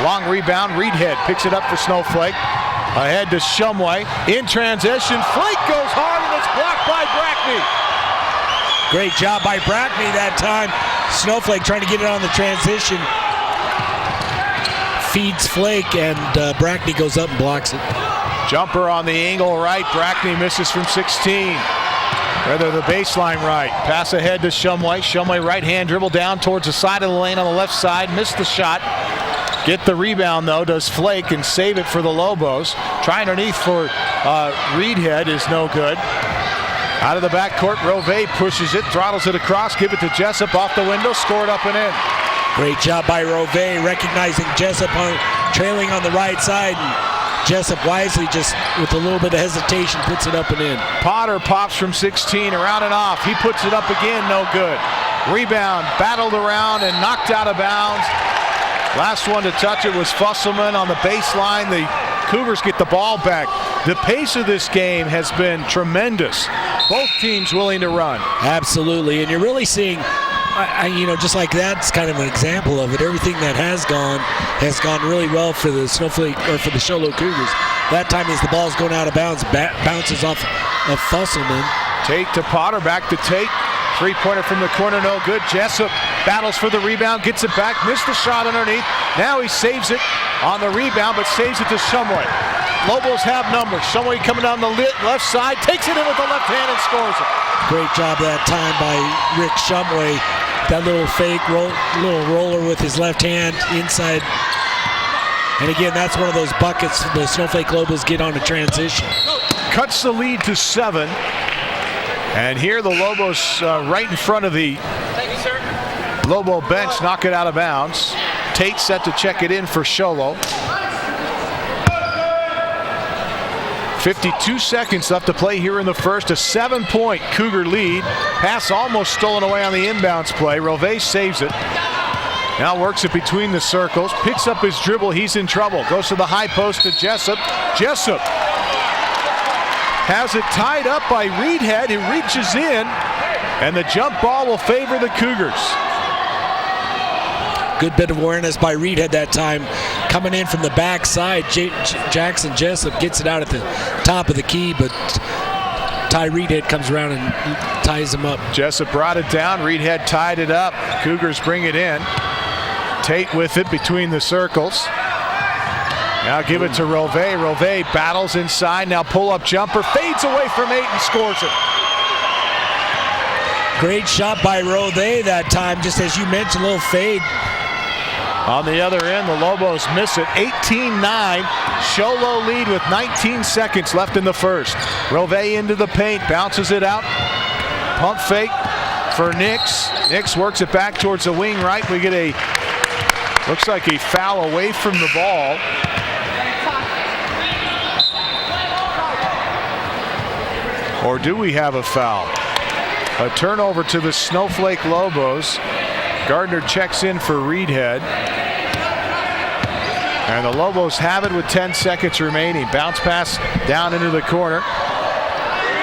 Long rebound, Reedhead picks it up for Snowflake. Ahead to Shumway. In transition, Flake goes hard and it's blocked by Brackney. Great job by Brackney that time. Snowflake trying to get it on the transition. Feeds Flake and Brackney goes up and blocks it. Jumper on the angle right. Brackney misses from 16. Rather the baseline right. Pass ahead to Shumway. Shumway right hand dribble down towards the side of the lane on the left side. Missed the shot. Get the rebound though, does Flake, and save it for the Lobos. Try underneath for Reedhead is no good. Out of the backcourt, Rove pushes it, throttles it across, give it to Jessup off the window, scored up and in. Great job by Rove, recognizing Jessup trailing on the right side. And Jessup wisely, just with a little bit of hesitation, puts it up and in. Potter pops from 16, around and off. He puts it up again, no good. Rebound, battled around and knocked out of bounds. Last one to touch it was Fusselman on the baseline. The Cougars get the ball back. The pace of this game has been tremendous. Both teams willing to run. Absolutely, and you're really seeing, just like that's kind of an example of it. Everything that has gone really well for the Snowflake, or for the Show Low Cougars. That time as the ball's going out of bounds, bounces off of Fusselman. Tate to Potter, back to Tate. Three-pointer from the corner, no good. Jessup battles for the rebound, gets it back, missed the shot underneath. Now he saves it on the rebound, but saves it to Shumway. Lobos have numbers. Shumway coming down the left side, takes it in with the left hand and scores it. Great job that time by Rick Shumway. That little fake little roller with his left hand inside. And again, that's one of those buckets the Snowflake Lobos get on a transition. Cuts the lead to 7. And here the Lobos right in front of the Lobo bench knock it out of bounds. Tate set to check it in for Sholo. 52 seconds left to play here in the first. A 7-point Cougar lead. Pass almost stolen away on the inbounds play. Rove saves it. Now works it between the circles. Picks up his dribble. He's in trouble. Goes to the high post to Jessup. Jessup has it tied up by Reedhead, who reaches in, and the jump ball will favor the Cougars. Good bit of awareness by Reedhead that time. Coming in from the backside, Jackson Jessup gets it out at the top of the key, but Ty Reedhead comes around and ties him up. Jessup brought it down, Reedhead tied it up. Cougars bring it in. Tate with it between the circles. Now give it to Rove. Rove battles inside. Now pull-up jumper. Fades away from 8 and scores it. Great shot by Rove that time. Just as you mentioned, a little fade. On the other end, the Lobos miss it. 18-9. Sholo lead with 19 seconds left in the first. Rove into the paint. Bounces it out. Pump fake for Nix. Nix works it back towards the wing right. We get looks like a foul away from the ball. Or do we have a foul? A turnover to the Snowflake Lobos. Gardner checks in for Reedhead. And the Lobos have it with 10 seconds remaining. Bounce pass down into the corner.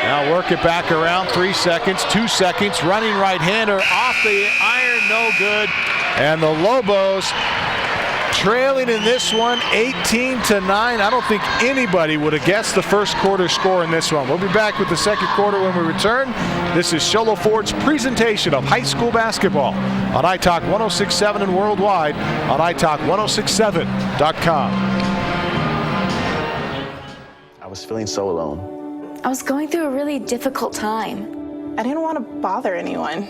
Now work it back around. 3 seconds, 2 seconds. Running right-hander off the iron, no good. And the Lobos trailing in this one 18-9. I don't think anybody would have guessed the first quarter score in this one. We'll be back with the second quarter when we return. This is Sholo Ford's presentation of high school basketball on iTalk 106.7 and worldwide on iTalk1067.com. I was feeling so alone. I was going through a really difficult time. I didn't want to bother anyone.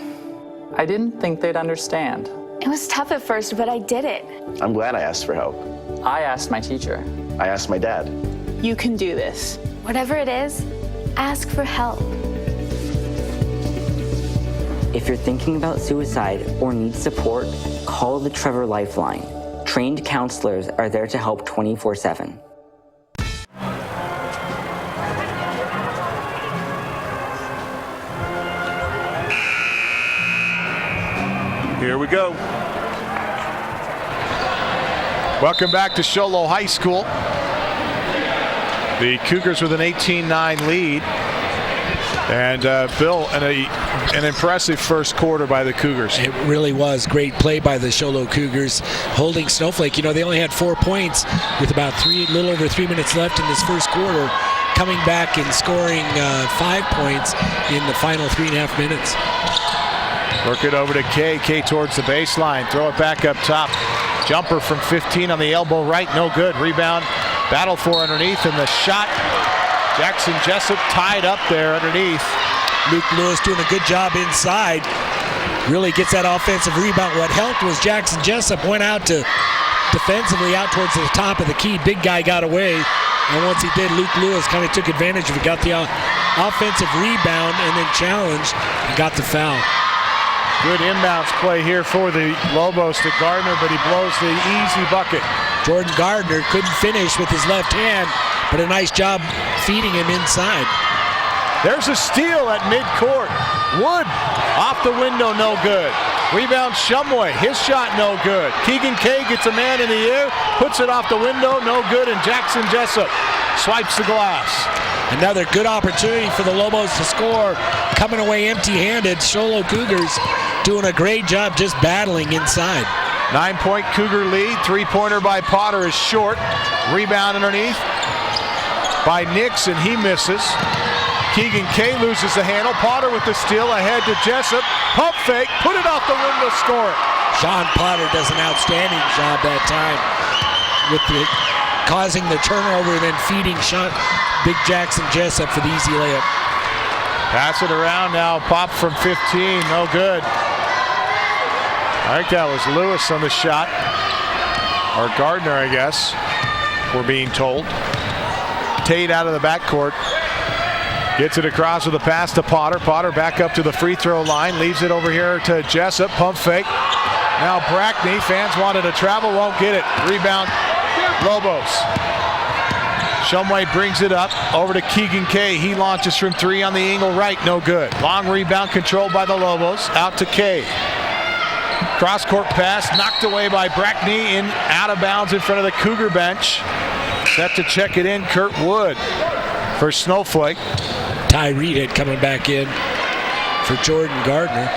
I didn't think they'd understand. It was tough at first, but I did it. I'm glad I asked for help. I asked my teacher. I asked my dad. You can do this. Whatever it is, ask for help. If you're thinking about suicide or need support, call the Trevor Lifeline. Trained counselors are there to help 24/7. Here we go. Welcome back to Sholo High School. The Cougars with an 18-9 lead. And Bill, an impressive first quarter by the Cougars. It really was. Great play by the Sholo Cougars, holding Snowflake. You know, they only had 4 points with about a little over 3 minutes left in this first quarter, coming back and scoring 5 points in the final 3.5 minutes. Work it over to Kay. Kay towards the baseline. Throw it back up top. Jumper from 15 on the elbow right. No good. Rebound. Battle for underneath. And the shot. Jackson Jessup tied up there underneath. Luke Lewis doing a good job inside. Really gets that offensive rebound. What helped was Jackson Jessup went out to defensively out towards the top of the key. Big guy got away. And once he did, Luke Lewis kind of took advantage of it. Got the offensive rebound and then challenged and got the foul. Good inbounds play here for the Lobos to Gardner, but he blows the easy bucket. Jordan Gardner couldn't finish with his left hand, but a nice job feeding him inside. There's a steal at midcourt. Wood off the window, no good. Rebound Shumway, his shot no good. Keegan Kay gets a man in the air, puts it off the window, no good, and Jackson Jessup swipes the glass. Another good opportunity for the Lobos to score, coming away empty-handed. Sholo Cougars doing a great job just battling inside. 9-point Cougar lead. Three-pointer by Potter is short. Rebound underneath by Nix, and he misses. Keegan Kay loses the handle. Potter with the steal ahead to Jessup. Pump fake, put it off the window, score it. Sean Potter does an outstanding job that time with causing the turnover and then feeding Big Jackson Jessup for the easy layup. Pass it around now. Pop from 15, no good. I think that was Lewis on the shot. Or Gardner, I guess, we're being told. Tate out of the backcourt. Gets it across with a pass to Potter. Potter back up to the free throw line. Leaves it over here to Jessup. Pump fake. Now Brackney. Fans wanted to travel. Won't get it. Rebound. Lobos. Shumway brings it up over to Keegan Kay. He launches from 3 on the angle right. No good. Long rebound controlled by the Lobos. Out to Kay. Cross-court pass knocked away by Brackney in out of bounds in front of the Cougar bench. Set to check it in, Kurt Wood for Snowflake. Ty Reed coming back in for Jordan Gardner.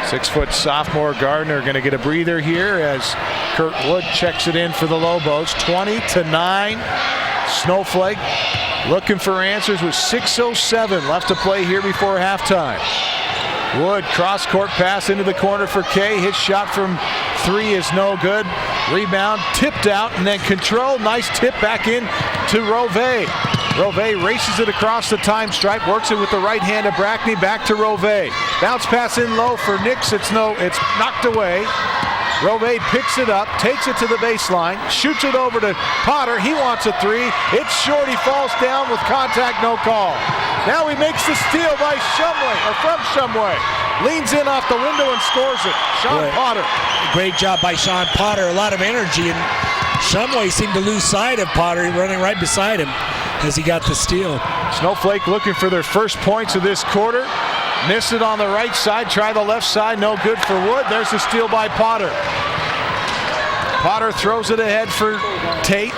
6-foot sophomore Gardner going to get a breather here as Kurt Wood checks it in for the Lobos. 20-9. Snowflake looking for answers with 6:07 left to play here before halftime. Wood cross-court pass into the corner for Kay. His shot from 3 is no good. Rebound tipped out and then controlled. Nice tip back in to Rove. Rove races it across the time stripe, works it with the right hand of Brackney. Back to Rove. Bounce pass in low for Nix. It's knocked away. Rove picks it up, takes it to the baseline, shoots it over to Potter. He wants a 3. It's short. He falls down with contact, no call. Now he makes the steal by from Shumway. Leans in off the window and scores it. Sean Potter. Great job by Sean Potter. A lot of energy, and Shumway seemed to lose sight of Potter, running right beside him as he got the steal. Snowflake looking for their first points of this quarter. Miss it on the right side, try the left side, no good for Wood. There's the steal by Potter. Potter throws it ahead for Tate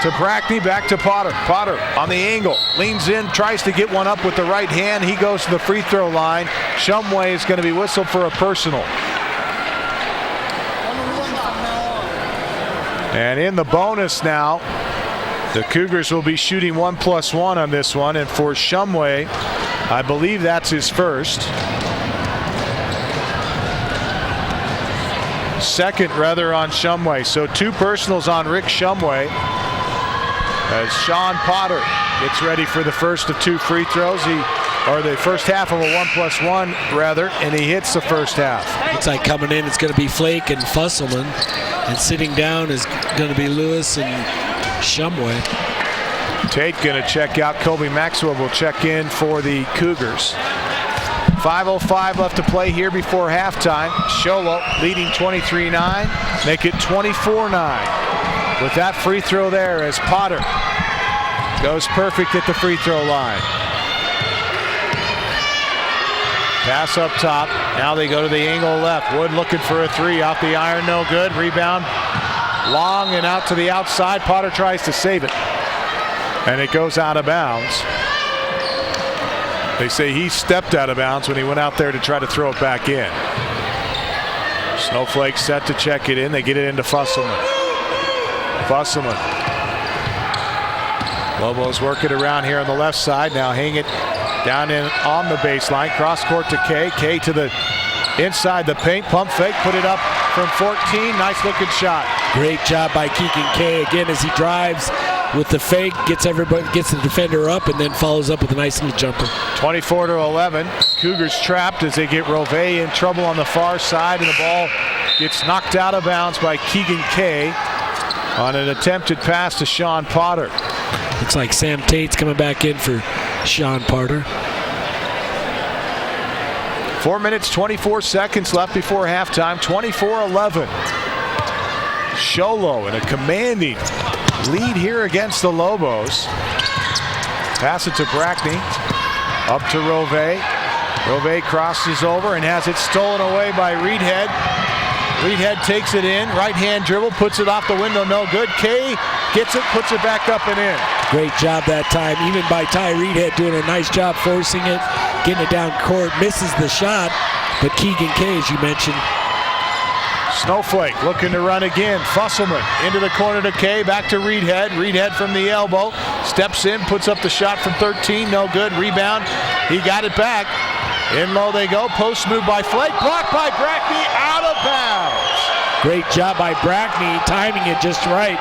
to Brackney, back to Potter. Potter on the angle, leans in, tries to get one up with the right hand. He goes to the free throw line. Shumway is going to be whistled for a personal. And in the bonus now, the Cougars will be shooting 1+1 on this one, and for Shumway, I believe that's his first. Second, rather, on Shumway. So 2 personals on Rick Shumway as Sean Potter gets ready for the first of 2 free throws. Or the first half of a 1+1, rather, and he hits the first half. Looks like coming in, it's going to be Flake and Fusselman. And sitting down is going to be Lewis and Shumway. Tate going to check out. Kobe Maxwell will check in for the Cougars. 5:05 left to play here before halftime. Sholo leading 23-9. Make it 24-9 with that free throw there as Potter goes perfect at the free throw line. Pass up top. Now they go to the angle left. Wood looking for a 3 off the iron. No good. Rebound long and out to the outside. Potter tries to save it. And it goes out of bounds. They say he stepped out of bounds when he went out there to try to throw it back in. Snowflake set to check it in. They get it into Fusselman. Lobos work it around here on the left side. Now hang it down in on the baseline. Cross court to Kay. Kay to the inside the paint. Pump fake. Put it up from 14. Nice looking shot. Great job by Keegan Kay again as he drives with the fake, gets the defender up, and then follows up with a nice little jumper. 24-11. Cougars trapped as they get Rove in trouble on the far side, and the ball gets knocked out of bounds by Keegan Kay on an attempted pass to Sean Potter. Looks like Sam Tate's coming back in for Sean Potter. 4 minutes, 24 seconds left before halftime. 24-11. Sholo in a commanding lead here against the Lobos. Pass it to Brackney. Up to Rove. Rove crosses over and has it stolen away by Reedhead. Reedhead takes it in. Right-hand dribble, puts it off the window, no good. Kay gets it, puts it back up and in. Great job that time, even by Ty Reedhead, doing a nice job forcing it, getting it down court. Misses the shot, but Keegan Kay, as you mentioned. Snowflake looking to run again. Fusselman into the corner to Kay, back to Reedhead. Reedhead from the elbow, steps in, puts up the shot from 13, no good. Rebound, he got it back. In low they go, post move by Flake, blocked by Brackney, out of bounds. Great job by Brackney, timing it just right.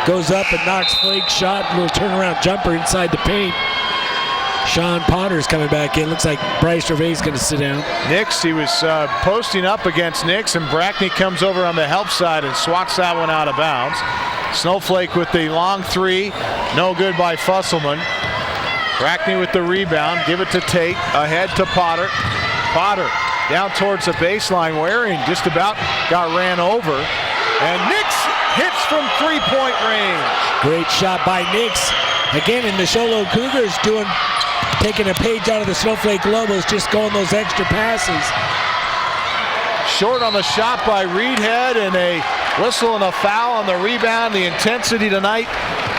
Goes up and knocks Flake's shot, little turnaround jumper inside the paint. Sean Potter's coming back in. Looks like Bryce Reve's going to sit down. Nix, he was posting up against Nix, and Brackney comes over on the help side and swats that one out of bounds. Snowflake with the long three, no good by Fusselman. Brackney with the rebound, give it to Tate, ahead to Potter. Potter down towards the baseline. Waring just about got ran over. And Nix hits from three-point range. Great shot by Nix. Again, in the Sholo Cougars taking a page out of the Snowflake Lobos, just going those extra passes. Short on the shot by Reedhead, and a whistle and a foul on the rebound. The intensity tonight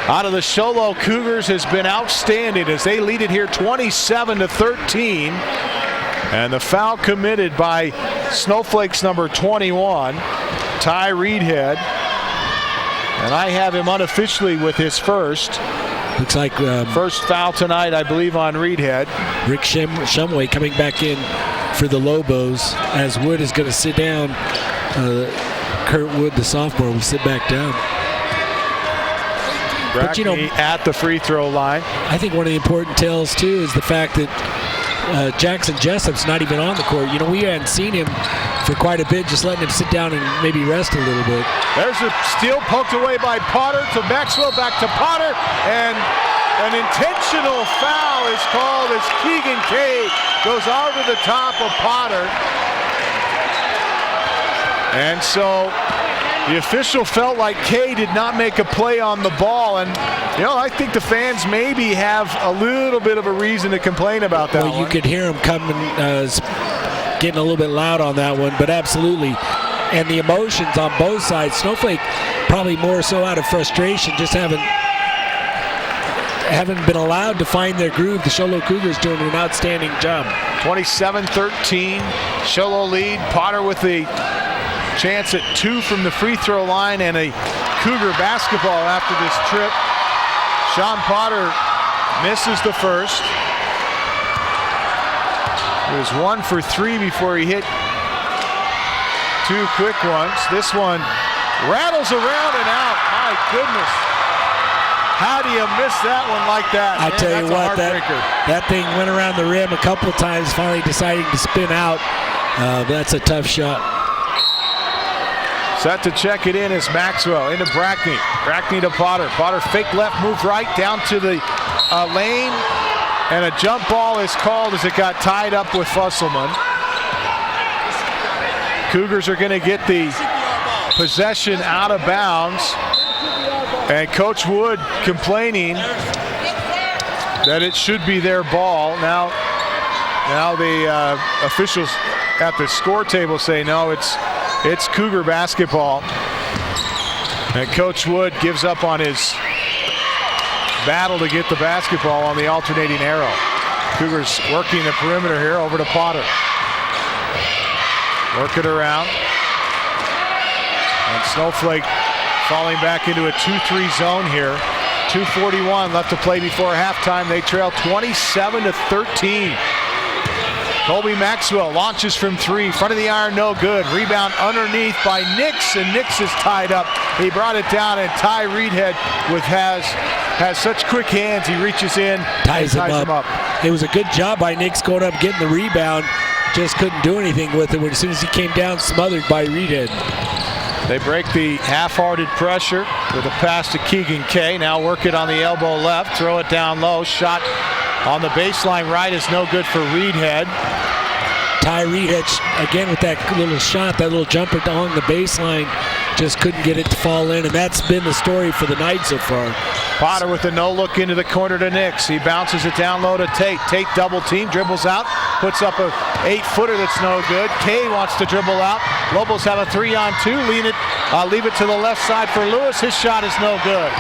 out of the Sholo Cougars has been outstanding as they lead it here 27-13. And the foul committed by Snowflake's number 21, Ty Reedhead. And I have him unofficially with his first. Looks like first foul tonight, I believe, on Reedhead. Rick Shumway coming back in for the Lobos as Wood is going to sit down. Kurt Wood, the sophomore, will sit back down. Brackney, but, at the free throw line. I think one of the important tells, too, is the fact that Jackson Jessup's not even on the court. You know, we hadn't seen him for quite a bit, just letting him sit down and maybe rest a little bit. There's a steal poked away by Potter to Maxwell, back to Potter, and an intentional foul is called as Keegan Kay goes over the top of Potter. And so the official felt like Kay did not make a play on the ball, and you know, I think the fans maybe have a little bit of a reason to complain about that. Well, you could hear him coming, getting a little bit loud on that one, but absolutely. And the emotions on both sides. Snowflake probably more so out of frustration, just haven't been allowed to find their groove. The Sholo Cougars doing an outstanding job. 27-13, Sholo lead. Potter with the chance at 2 from the free throw line and a Cougar basketball after this trip. Sean Potter misses the first. It was 1 for 3 before he hit 2 quick ones. This one rattles around and out. My goodness. How do you miss that one like that? I tell you what, that thing went around the rim a couple of times, finally deciding to spin out. That's a tough shot. Set to check it in is Maxwell into Brackney. Brackney to Potter. Potter fake left, move right down to the lane. And a jump ball is called as it got tied up with Fusselman. Cougars are going to get the possession out of bounds. And Coach Wood complaining that it should be their ball. Now the officials at the score table say no, it's Cougar basketball. And Coach Wood gives up on his battle to get the basketball on the alternating arrow. Cougars working the perimeter here over to Potter. Work it around. And Snowflake falling back into a 2-3 zone here. 2:41 left to play before halftime. They trail 27-13. Colby Maxwell launches from three. Front of the iron, no good. Rebound underneath by Nix, and Nix is tied up. He brought it down, and Ty Reedhead has such quick hands. He reaches in, ties him up. It was a good job by Nix going up, getting the rebound. Just couldn't do anything with it. As soon as he came down, smothered by Reedhead. They break the half-hearted pressure with a pass to Keegan Kay. Now work it on the elbow left, throw it down low. Shot on the baseline right is no good for Reedhead. Ty Reedhead, again with that little shot, that little jumper along the baseline, just couldn't get it to fall in, and that's been the story for the night so far. Potter with a no-look into the corner to Nix. He bounces it down low to Tate. Tate double team, dribbles out, puts up a 8-footer that's no good. Kay wants to dribble out. Lobos have a 3-on-2. Leave it to the left side for Lewis. His shot is no good.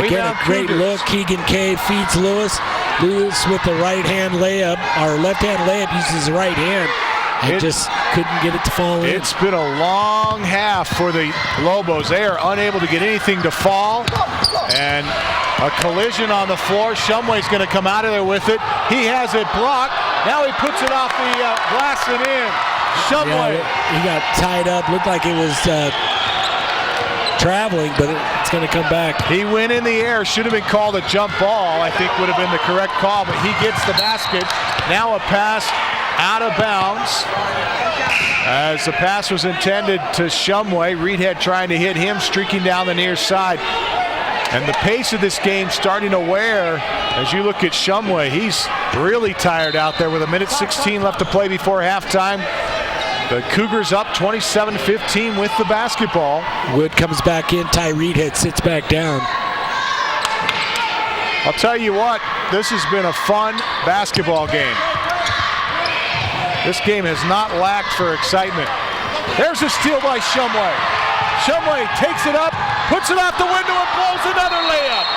Again, a great look. Keegan Kay feeds Lewis. Lewis with the right-hand layup, or left-hand layup, uses the right hand. And just couldn't get it to fall in. It's been a long half for the Lobos. They are unable to get anything to fall. And a collision on the floor. Shumway's going to come out of there with it. He has it blocked. Now he puts it off the glass and in. Shumway. Yeah, he got tied up. Looked like it was traveling, but it's going to come back. He went in the air. Should have been called a jump ball. I think would have been the correct call, but he gets the basket. Now a pass out of bounds as the pass was intended to Shumway. Reedhead trying to hit him, streaking down the near side. And the pace of this game starting to wear as you look at Shumway. He's really tired out there with 1:16 left to play before halftime. The Cougars up 27-15 with the basketball. Wood comes back in. Ty Reedhead sits back down. I'll tell you what, this has been a fun basketball game. This game has not lacked for excitement. There's a steal by Shumway. Shumway takes it up, puts it out the window, and blows another layup.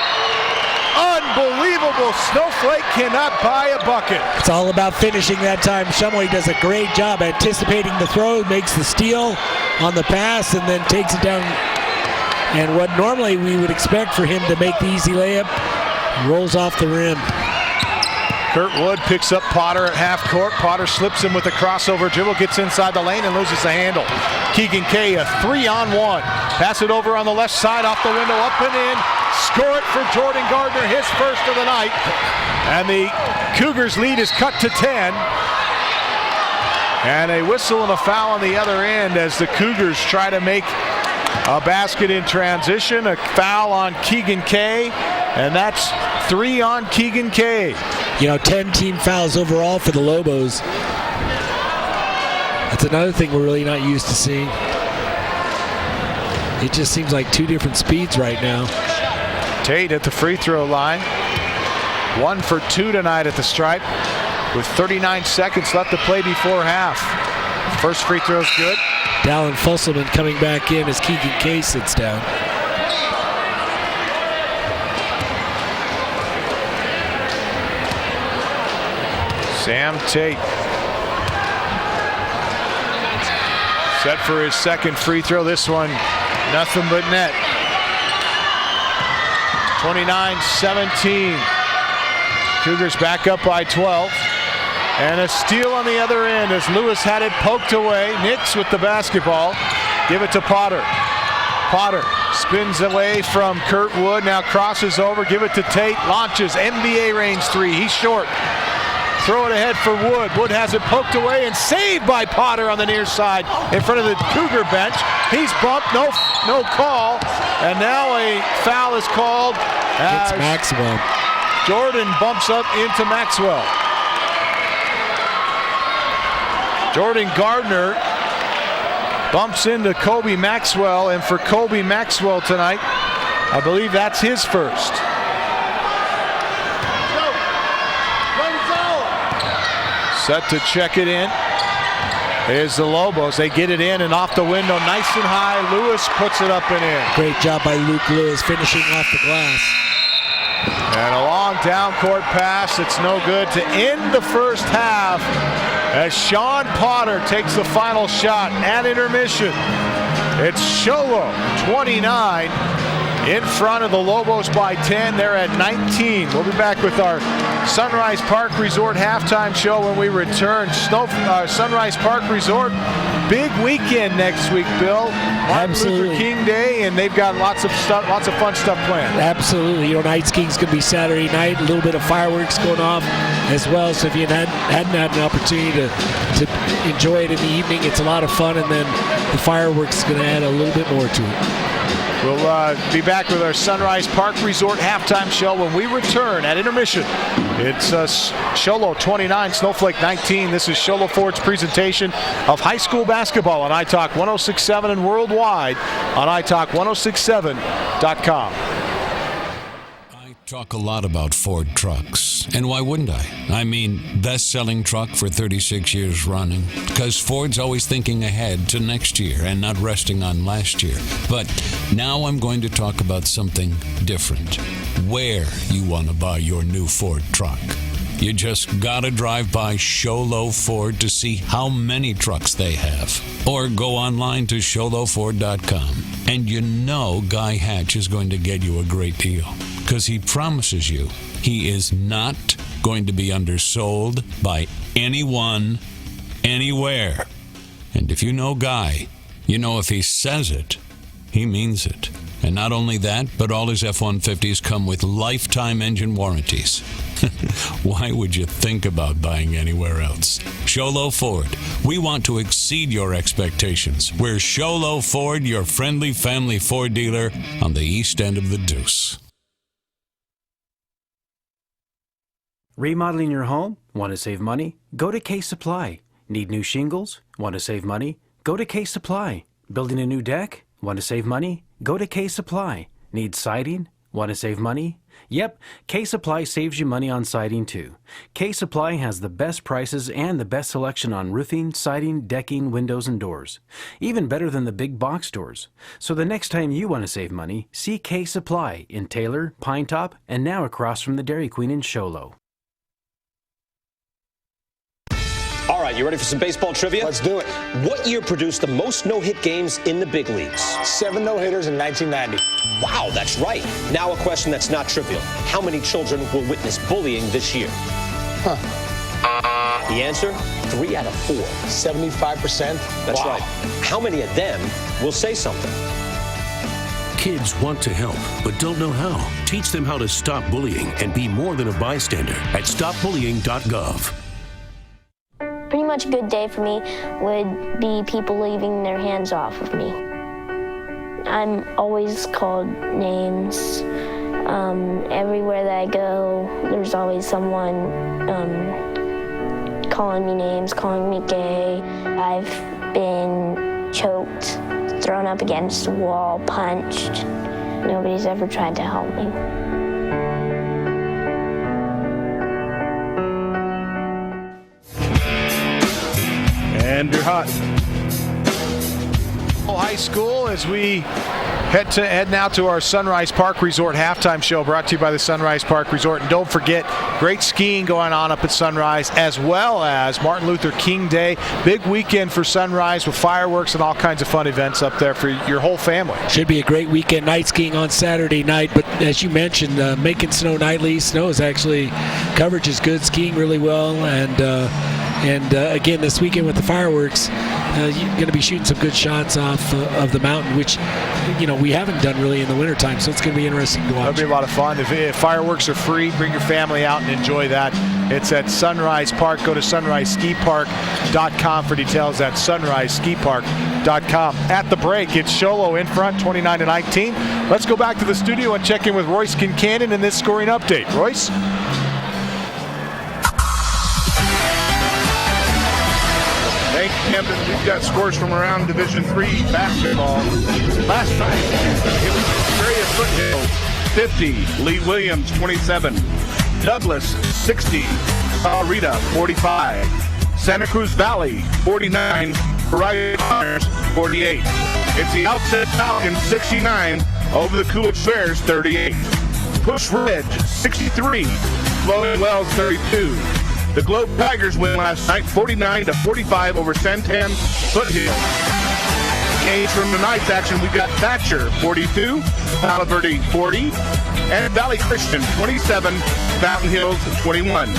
Unbelievable. Snowflake cannot buy a bucket. It's all about finishing that time. Shumway does a great job anticipating the throw, makes the steal on the pass, and then takes it down. And what normally we would expect for him to make the easy layup, rolls off the rim. Kurt Wood picks up Potter at half court. Potter slips him with a crossover dribble, gets inside the lane and loses the handle. Keegan Kay, a 3-on-1. Pass it over on the left side, off the window, up and in. Score it for Jordan Gardner, his first of the night. And the Cougars lead is cut to 10. And a whistle and a foul on the other end as the Cougars try to make a basket in transition. A foul on Keegan Kay, and that's 3 on Keegan Kay. 10 team fouls overall for the Lobos. That's another thing we're really not used to seeing. It just seems like two different speeds right now. Tate at the free throw line. 1 for 2 tonight at the stripe with 39 seconds left to play before half. First free throw's good. Dallin Fusselman coming back in as Keegan Kay sits down. Sam Tate set for his second free throw. This one, nothing but net. 29-17. Cougars back up by 12. And a steal on the other end as Lewis had it poked away. Nix with the basketball. Give it to Potter. Potter spins away from Kurt Wood. Now crosses over. Give it to Tate. Launches. NBA range 3. He's short. Throw it ahead for Wood. Wood has it poked away and saved by Potter on the near side in front of the Cougar bench. He's bumped. No call. And now a foul is called. It's Maxwell. Jordan bumps up into Maxwell. Jordan Gardner bumps into Kobe Maxwell, and for Kobe Maxwell tonight, I believe that's his first. Set to check it in is the Lobos. They get it in and off the window, nice and high. Lewis puts it up and in. Great job by Luke Lewis finishing off the glass. And a long down-court pass. It's no good to end the first half as Sean Potter takes the final shot at intermission. It's Sholo 29 in front of the Lobos by 10. They're at 19. We'll be back with our Sunrise Park Resort halftime show when we return. Sunrise Park Resort, big weekend next week, Bill. Martin Luther King Day, and they've got lots of fun stuff planned. Absolutely. You know, Night Skiing's going to be Saturday night. A little bit of fireworks going off as well. So if you hadn't had an opportunity to enjoy it in the evening, it's a lot of fun. And then the fireworks is going to add a little bit more to it. We'll be back with our Sunrise Park Resort halftime show when we return at intermission. It's Sholo 29, Snowflake 19. This is Sholo Ford's presentation of high school basketball on iTalk 106.7 and worldwide on iTalk1067.com. Talk a lot about Ford trucks, and why wouldn't I? I mean, best-selling truck for 36 years running, because Ford's always thinking ahead to next year and not resting on last year. But now I'm going to talk about something different. Where you want to buy your new Ford truck. You just gotta drive by Sholo Ford to see how many trucks they have. Or go online to sholoford.com. And you know Guy Hatch is going to get you a great deal. Because he promises you he is not going to be undersold by anyone, anywhere. And if you know Guy, you know if he says it, he means it. And not only that, but all his F-150s come with lifetime engine warranties. Why would you think about buying anywhere else? Sholo Ford. We want to exceed your expectations. We're Sholo Ford, your friendly family Ford dealer on the east end of the Deuce. Remodeling your home? Want to save money? Go to Case Supply. Need new shingles? Want to save money? Go to Case Supply. Building a new deck? Want to save money? Go to Case Supply. Need siding? Want to save money? Yep, Case Supply saves you money on siding too. Case Supply has the best prices and the best selection on roofing, siding, decking, windows, and doors. Even better than the big box stores. So the next time you want to save money, see Case Supply in Taylor, Pine Top, and now across from the Dairy Queen in Sholo. All right, you ready for some baseball trivia? Let's do it. What year produced the most no-hit games in the big leagues? 7 no-hitters in 1990. Wow, that's right. Now a question that's not trivial. How many children will witness bullying this year? The answer? 3 out of 4. 75%? That's wow. right. How many of them will say something? Kids want to help, but don't know how. Teach them how to stop bullying and be more than a bystander at stopbullying.gov. Pretty much a good day for me would be people leaving their hands off of me. I'm always called names. Everywhere that I go, there's always someone calling me names, calling me gay. I've been choked, thrown up against a wall, punched. Nobody's ever tried to help me. And you're hot. High school as we head now to our Sunrise Park Resort halftime show brought to you by the Sunrise Park Resort. And don't forget, great skiing going on up at Sunrise, as well as Martin Luther King Day. Big weekend for Sunrise with fireworks and all kinds of fun events up there for your whole family. Should be a great weekend. Night skiing on Saturday night, but as you mentioned, making snow nightly. Snow is actually, coverage is good, skiing really well, and again, this weekend with the fireworks, you're going to be shooting some good shots off of the mountain, which, you know, we haven't done really in the wintertime, so it's going to be interesting to watch. It'll be a lot of fun. If fireworks are free, bring your family out and enjoy that. It's at Sunrise Park. Go to sunriseskipark.com for details at sunriseskipark.com. At the break, it's Sholo in front, 29-19. Let's go back to the studio and check in with Royce Kincannon in this scoring update. Royce? Thanks, Camden. We've got scores from around Division III basketball. Last night, it was Australia Foothills 50, Lee Williams 27, Douglas 60, Rita 45, Santa Cruz Valley 49, Horizon Connors 48. It's the Outset Falcons 69 over the Cougars Bears 38. Push Ridge 63, Flowing Wells 32. The Globe Tigers win last night 49-45 over Santan Foothill. Games from tonight's action, we got Thatcher 42, Palo Verde 40, and Valley Christian 27, Fountain Hills 21.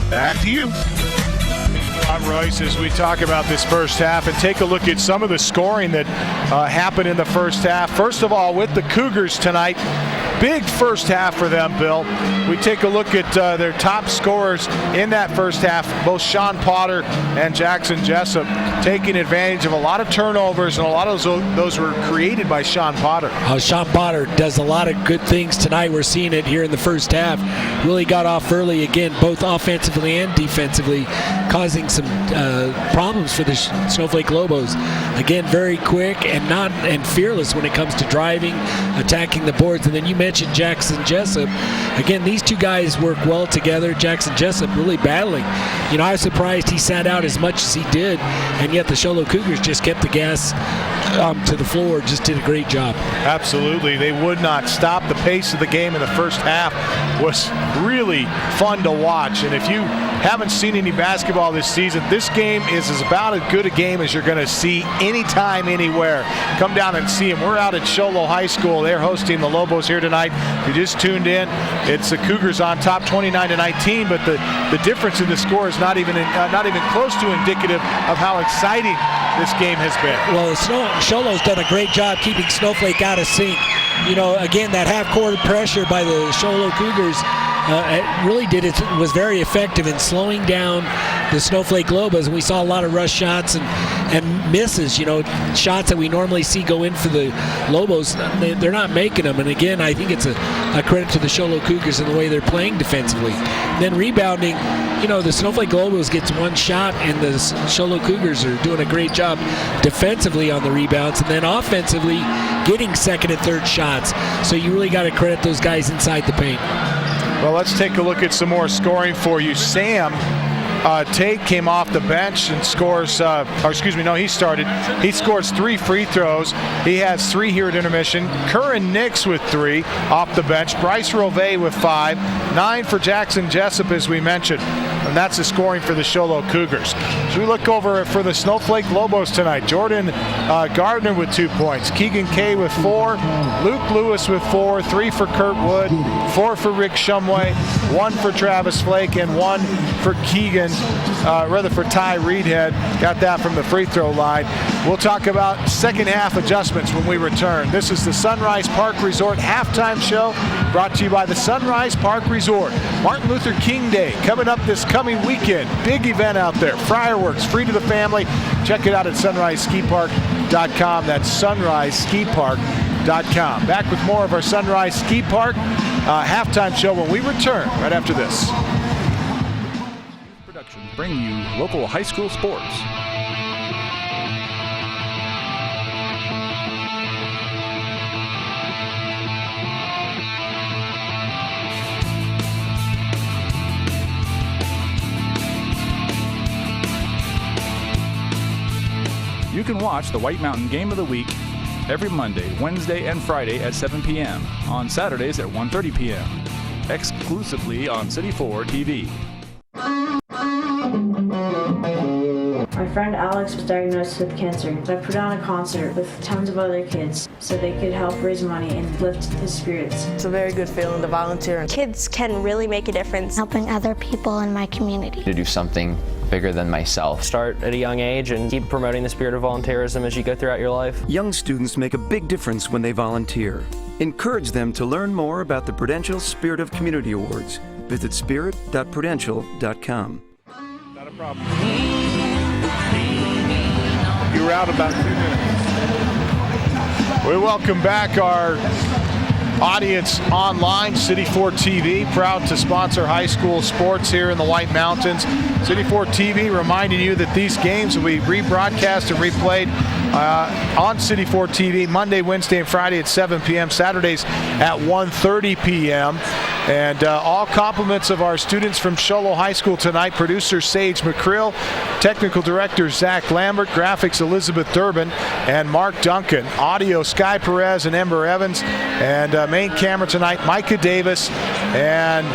Back to you. I'm Royce as we talk about this first half and take a look at some of the scoring that happened in the first half. First of all, with the Cougars tonight, big first half for them, Bill. We take a look at their top scorers in that first half, both Sean Potter and Jackson Jessup, taking advantage of a lot of turnovers, and a lot of those were created by Sean Potter. Sean Potter does a lot of good things tonight. We're seeing it here in the first half. Really got off early again, both offensively and defensively, causing some problems for the Snowflake Lobos. Again, very quick and fearless when it comes to driving, attacking the boards. And then you mentioned Jackson Jessup. Again, these two guys work well together. Jackson Jessup really battling. You know, I was surprised he sat out as much as he did, and yet the Show Low Cougars just kept the gas to the floor, just did a great job. Absolutely. They would not stop. The pace of the game in the first half was really fun to watch. And if you haven't seen any basketball this season, this game is about as good a game as you're going to see anytime, anywhere. Come down and see them. We're out at Sholo High School. They're hosting the Lobos here tonight. If you just tuned in, it's the Cougars on top 29-19, but the difference in the score is not even close to indicative of how exciting this game has been. Well, Sholo's done a great job keeping Snowflake out of sync. You know, again, that half-court pressure by the Sholo Cougars was very effective in slowing down the Snowflake Lobos, and we saw a lot of rush shots and misses, you know, shots that we normally see go in for the Lobos. They're not making them, and again, I think it's a credit to the Sholo Cougars in the way they're playing defensively. And then rebounding, you know, the Snowflake Lobos gets one shot, and the Sholo Cougars are doing a great job defensively on the rebounds, and then offensively getting second and third shots. So you really got to credit those guys inside the paint. Well, let's take a look at some more scoring for you. Sam Tate came off the bench and scores, he started. He scores 3 free throws. He has 3 here at intermission. Curran Nix with 3 off the bench. Bryce Rove with 5. 9 for Jackson Jessup, as we mentioned. And that's the scoring for the Sholo Cougars. So we look over for the Snowflake Lobos tonight. Jordan Gardner with 2 points. Keegan Kay with 4. Luke Lewis with 4. 3 for Kurt Wood. 4 for Rick Shumway. 1 for Travis Flake. And 1 for for Ty Reedhead. Got that from the free throw line. We'll talk about second half adjustments when we return. This is the Sunrise Park Resort halftime show, brought to you by the Sunrise Park Resort. Martin Luther King Day coming up this coming weekend. Big event out there. Fireworks, free to the family. Check it out at sunriseskipark.com. That's sunriseskipark.com. Back with more of our Sunrise Ski Park halftime show when we return right after this. Bring you local high school sports. You can watch the White Mountain Game of the Week every Monday, Wednesday, and Friday at 7 p.m. On Saturdays at 1:30 p.m. exclusively on City 4 TV. My friend Alex was diagnosed with cancer. I put on a concert with tons of other kids so they could help raise money and lift his spirits. It's a very good feeling to volunteer. Kids can really make a difference. Helping other people in my community. To do something bigger than myself. Start at a young age and keep promoting the spirit of volunteerism as you go throughout your life. Young students make a big difference when they volunteer. Encourage them to learn more about the Prudential Spirit of Community Awards. Visit spirit.prudential.com. Not a problem. You were out about 2 minutes. We welcome back our audience online. City 4 TV, proud to sponsor high school sports here in the White Mountains. City 4 TV reminding you that these games will be rebroadcast and replayed on City 4 TV Monday, Wednesday, and Friday at 7 p.m., Saturdays at 1:30 p.m. And all compliments of our students from Show Low High School tonight. Producer Sage McCrill, technical director Zach Lambert, graphics Elizabeth Durbin and Mark Duncan, audio Sky Perez and Ember Evans, and main camera tonight Micah Davis and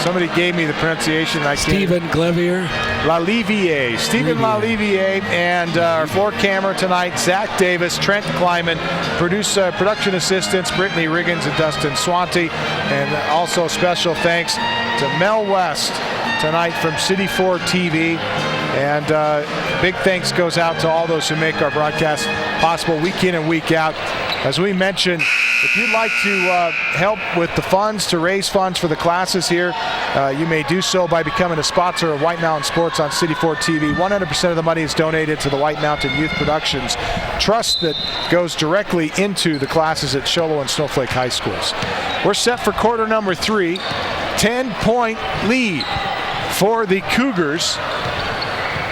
somebody gave me the pronunciation. Stephen Glevier. Lalivier. Stephen Lalivier. And our floor camera tonight, Zach Davis, Trent Kleiman, production assistants, Brittany Riggins and Dustin Swanty. And also special thanks to Mel West tonight from City 4 TV. And big thanks goes out to all those who make our broadcast possible week in and week out. As we mentioned, if you'd like to help with the funds, to raise funds for the classes here, you may do so by becoming a sponsor of White Mountain Sports on City 4 TV. 100% of the money is donated to the White Mountain Youth Productions Trust that goes directly into the classes at Show Low and Snowflake High Schools. We're set for quarter number 3. 10-point lead for the Cougars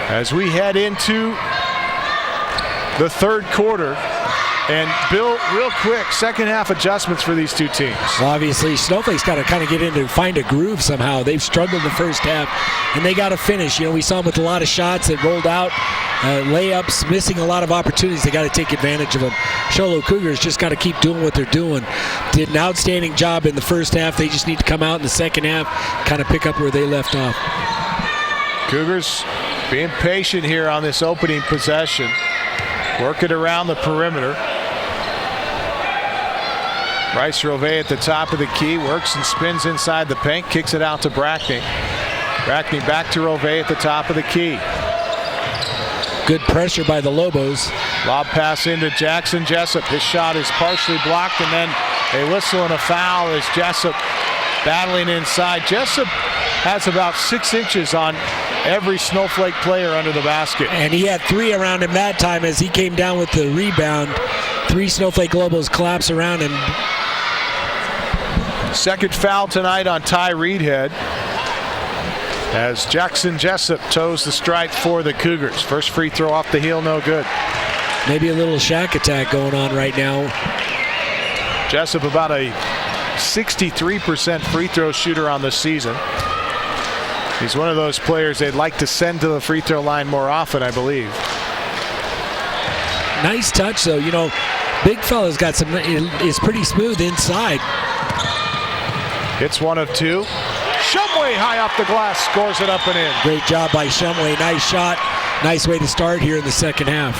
as we head into the third quarter. And Bill, real quick, second half adjustments for these two teams. Well, obviously, Snowflake's got to kind of get in and find a groove somehow. They've struggled the first half, and they got to finish. You know, we saw them with a lot of shots that rolled out, layups, missing a lot of opportunities. They got to take advantage of them. Show Low Cougars just got to keep doing what they're doing. Did an outstanding job in the first half. They just need to come out in the second half, kind of pick up where they left off. Cougars being patient here on this opening possession. Working around the perimeter. Bryce Rove at the top of the key, works and spins inside the paint, kicks it out to Brackney. Brackney back to Rove at the top of the key. Good pressure by the Lobos. Lob pass into Jackson Jessup. His shot is partially blocked, and then a whistle and a foul as Jessup battling inside. Jessup has about 6 inches on every Snowflake player under the basket. And he had 3 around him that time as he came down with the rebound. 3 Snowflake Lobos collapse around him. Second foul tonight on Ty Reedhead as Jackson Jessup toes the stripe for the Cougars. First free throw off the heel, no good. Maybe a little Shaq attack going on right now. Jessup about a 63% free throw shooter on the season. He's one of those players they'd like to send to the free throw line more often, I believe. Nice touch, though. You know, big fella's got some, is pretty smooth inside. It's 1 of 2. Shumway high off the glass, scores it up and in. Great job by Shumway. Nice shot. Nice way to start here in the second half.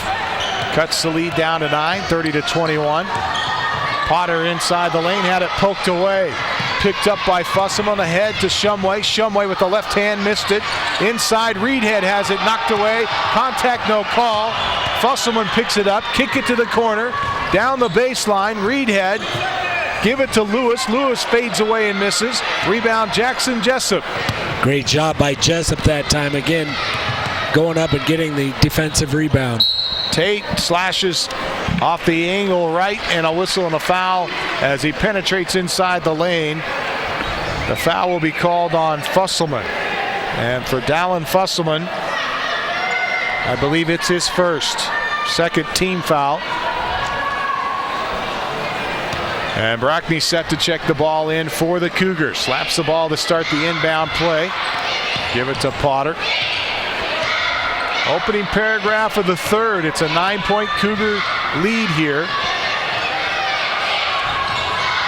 Cuts the lead down to 9, 30-21. Potter inside the lane, had it poked away. Picked up by Fusselman, ahead to Shumway. Shumway with the left hand, missed it. Inside, Reedhead has it knocked away. Contact, no call. Fusselman picks it up, kick it to the corner. Down the baseline, Reedhead. Give it to Lewis. Lewis fades away and misses. Rebound, Jackson Jessup. Great job by Jessup that time. Again, going up and getting the defensive rebound. Tate slashes off the angle right, and a whistle and a foul as he penetrates inside the lane. The foul will be called on Fusselman. And for Dallin Fusselman, I believe it's his second team foul. And Brackney set to check the ball in for the Cougars. Slaps the ball to start the inbound play. Give it to Potter. Opening paragraph of the third. It's a 9-point Cougar lead here.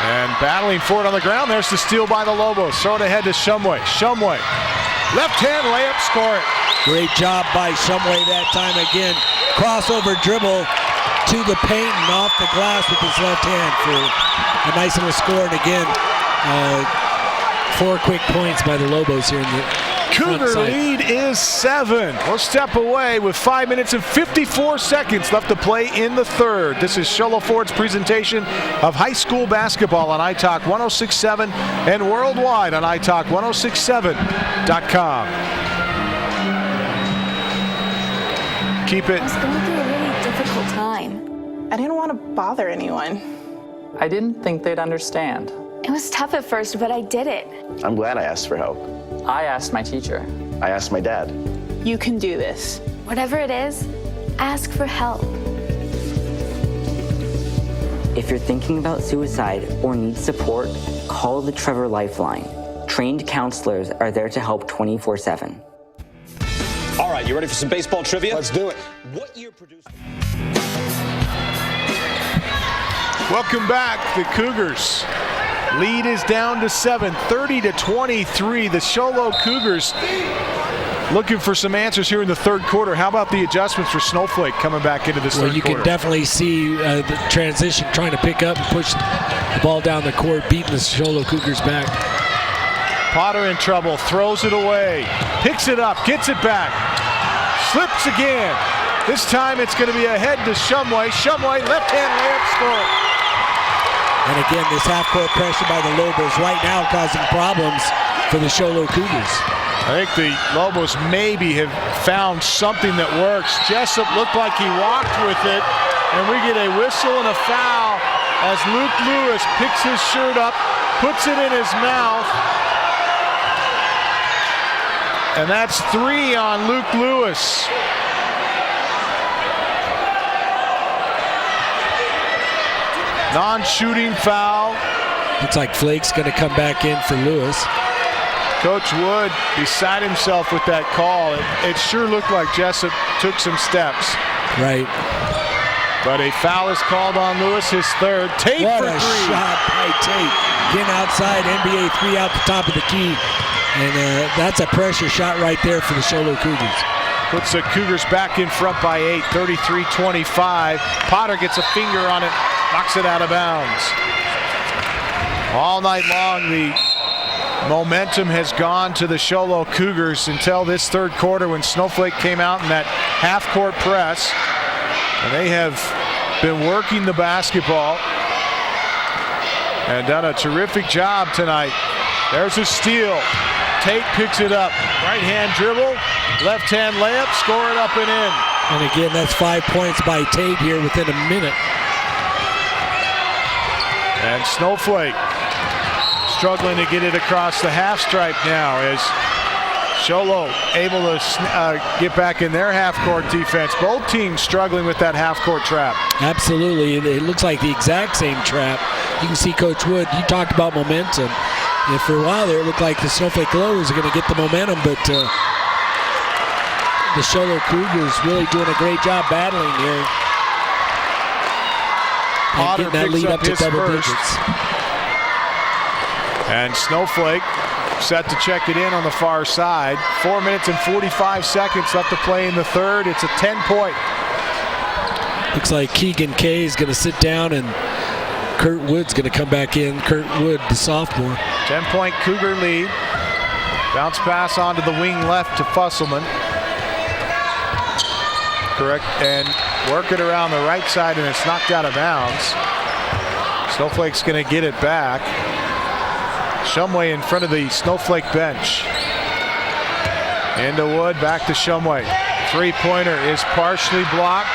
And battling for it on the ground. There's the steal by the Lobos. Throw it ahead to Shumway. Shumway. Left hand layup, score it. Great job by Shumway that time again. Crossover dribble to the paint and off the glass with his left hand for a nice little score. And again, 4 quick points by the Lobos here in the Cougar lead is 7. We'll step away with 5 minutes and 54 seconds left to play in the third. This is Show Low Ford's presentation of high school basketball on iTalk 106.7 and worldwide on iTalk1067.com. Keep it. I was going through a really difficult time. I didn't want to bother anyone. I didn't think they'd understand. It was tough at first, but I did it. I'm glad I asked for help. I asked my teacher. I asked my dad. You can do this. Whatever it is, ask for help. If you're thinking about suicide or need support, call the Trevor Lifeline. Trained counselors are there to help 24/7. All right, you ready for some baseball trivia? Let's do it. What year produced... Welcome back. The Cougars lead is down to 7, 30-23. The Show Low Cougars looking for some answers here in the third quarter. How about the adjustments for Snowflake coming back into this third quarter? You can definitely see the transition, trying to pick up and push the ball down the court, beating the Show Low Cougars back. Potter in trouble, throws it away, picks it up, gets it back, slips again. This time it's going to be ahead to Shumway. Shumway, left-hand layup, score. And again, this half-court pressure by the Lobos right now causing problems for the Show Low Cougars. I think the Lobos maybe have found something that works. Jessup looked like he walked with it, and we get a whistle and a foul as Luke Lewis picks his shirt up, puts it in his mouth, and that's 3 on Luke Lewis. Non-shooting foul. Looks like Flake's going to come back in for Lewis. Coach Wood beside himself with that call. It sure looked like Jessup took some steps. Right. But a foul is called on Lewis, his third. Tate what for 3. What a shot by Tate. Again outside, NBA 3 out the top of the key. And that's a pressure shot right there for the Show Low Cougars. Puts the Cougars back in front by 8, 33-25. Potter gets a finger on it, knocks it out of bounds. All night long, the momentum has gone to the Show Low Cougars until this third quarter when Snowflake came out in that half-court press. And they have been working the basketball and done a terrific job tonight. There's a steal. Tate picks it up. Right-hand dribble, left-hand layup, score it up and in. And again, that's 5 points by Tate here within a minute. And Snowflake struggling to get it across the half stripe now as Show Low able to get back in their half-court defense. Both teams struggling with that half-court trap. Absolutely. It looks like the exact same trap. You can see Coach Wood, you talked about momentum. And for a while there, it looked like the Snowflake Lobos are going to get the momentum, but the Show Low Cougars really doing a great job battling here. Potter and getting that lead up to double digits. And Snowflake set to check it in on the far side. 4 minutes and 45 seconds left to play in the third. It's a 10-point. Looks like Keegan Kay is going to sit down and Kurt Wood's going to come back in. Kurt Wood, the sophomore. 10-point Cougar lead. Bounce pass onto the wing left to Fusselman. Correct, and work it around the right side, and it's knocked out of bounds. Snowflake's going to get it back. Shumway in front of the Snowflake bench. Into Wood, back to Shumway. Three-pointer is partially blocked.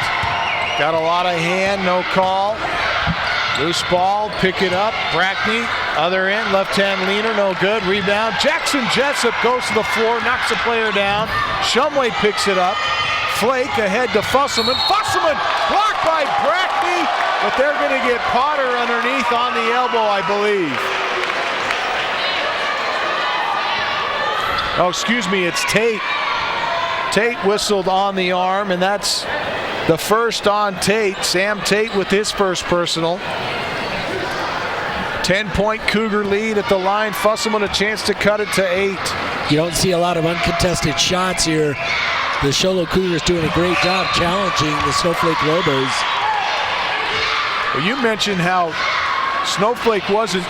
Got a lot of hand, no call. Loose ball, pick it up. Brackney, other end, left-hand leaner, no good. Rebound. Jackson Jessup goes to the floor, knocks a player down. Shumway picks it up. Flake ahead to Fusselman. Fusselman blocked by Brackney, but they're going to get Potter underneath on the elbow, I believe. Oh, excuse me, it's Tate. Tate whistled on the arm, and that's the first on Tate. Sam Tate with his first personal. 10-point Cougar lead at the line. Fusselman a chance to cut it to 8. You don't see a lot of uncontested shots here. The Show Low Cougars doing a great job challenging the Snowflake Lobos. Well, you mentioned how Snowflake wasn't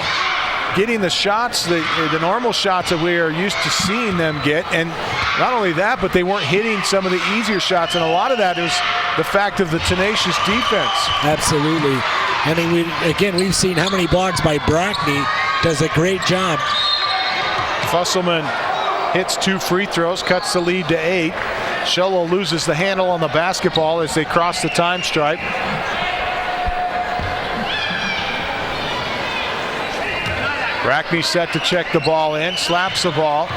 getting the shots, the normal shots that we are used to seeing them get. And not only that, but they weren't hitting some of the easier shots. And a lot of that is the fact of the tenacious defense. Absolutely. And we've seen how many blocks by Brackney. Does a great job. Fusselman hits 2 free throws, cuts the lead to 8. Show Low loses the handle on the basketball as they cross the time stripe. Brackney set to check the ball in, slaps the ball.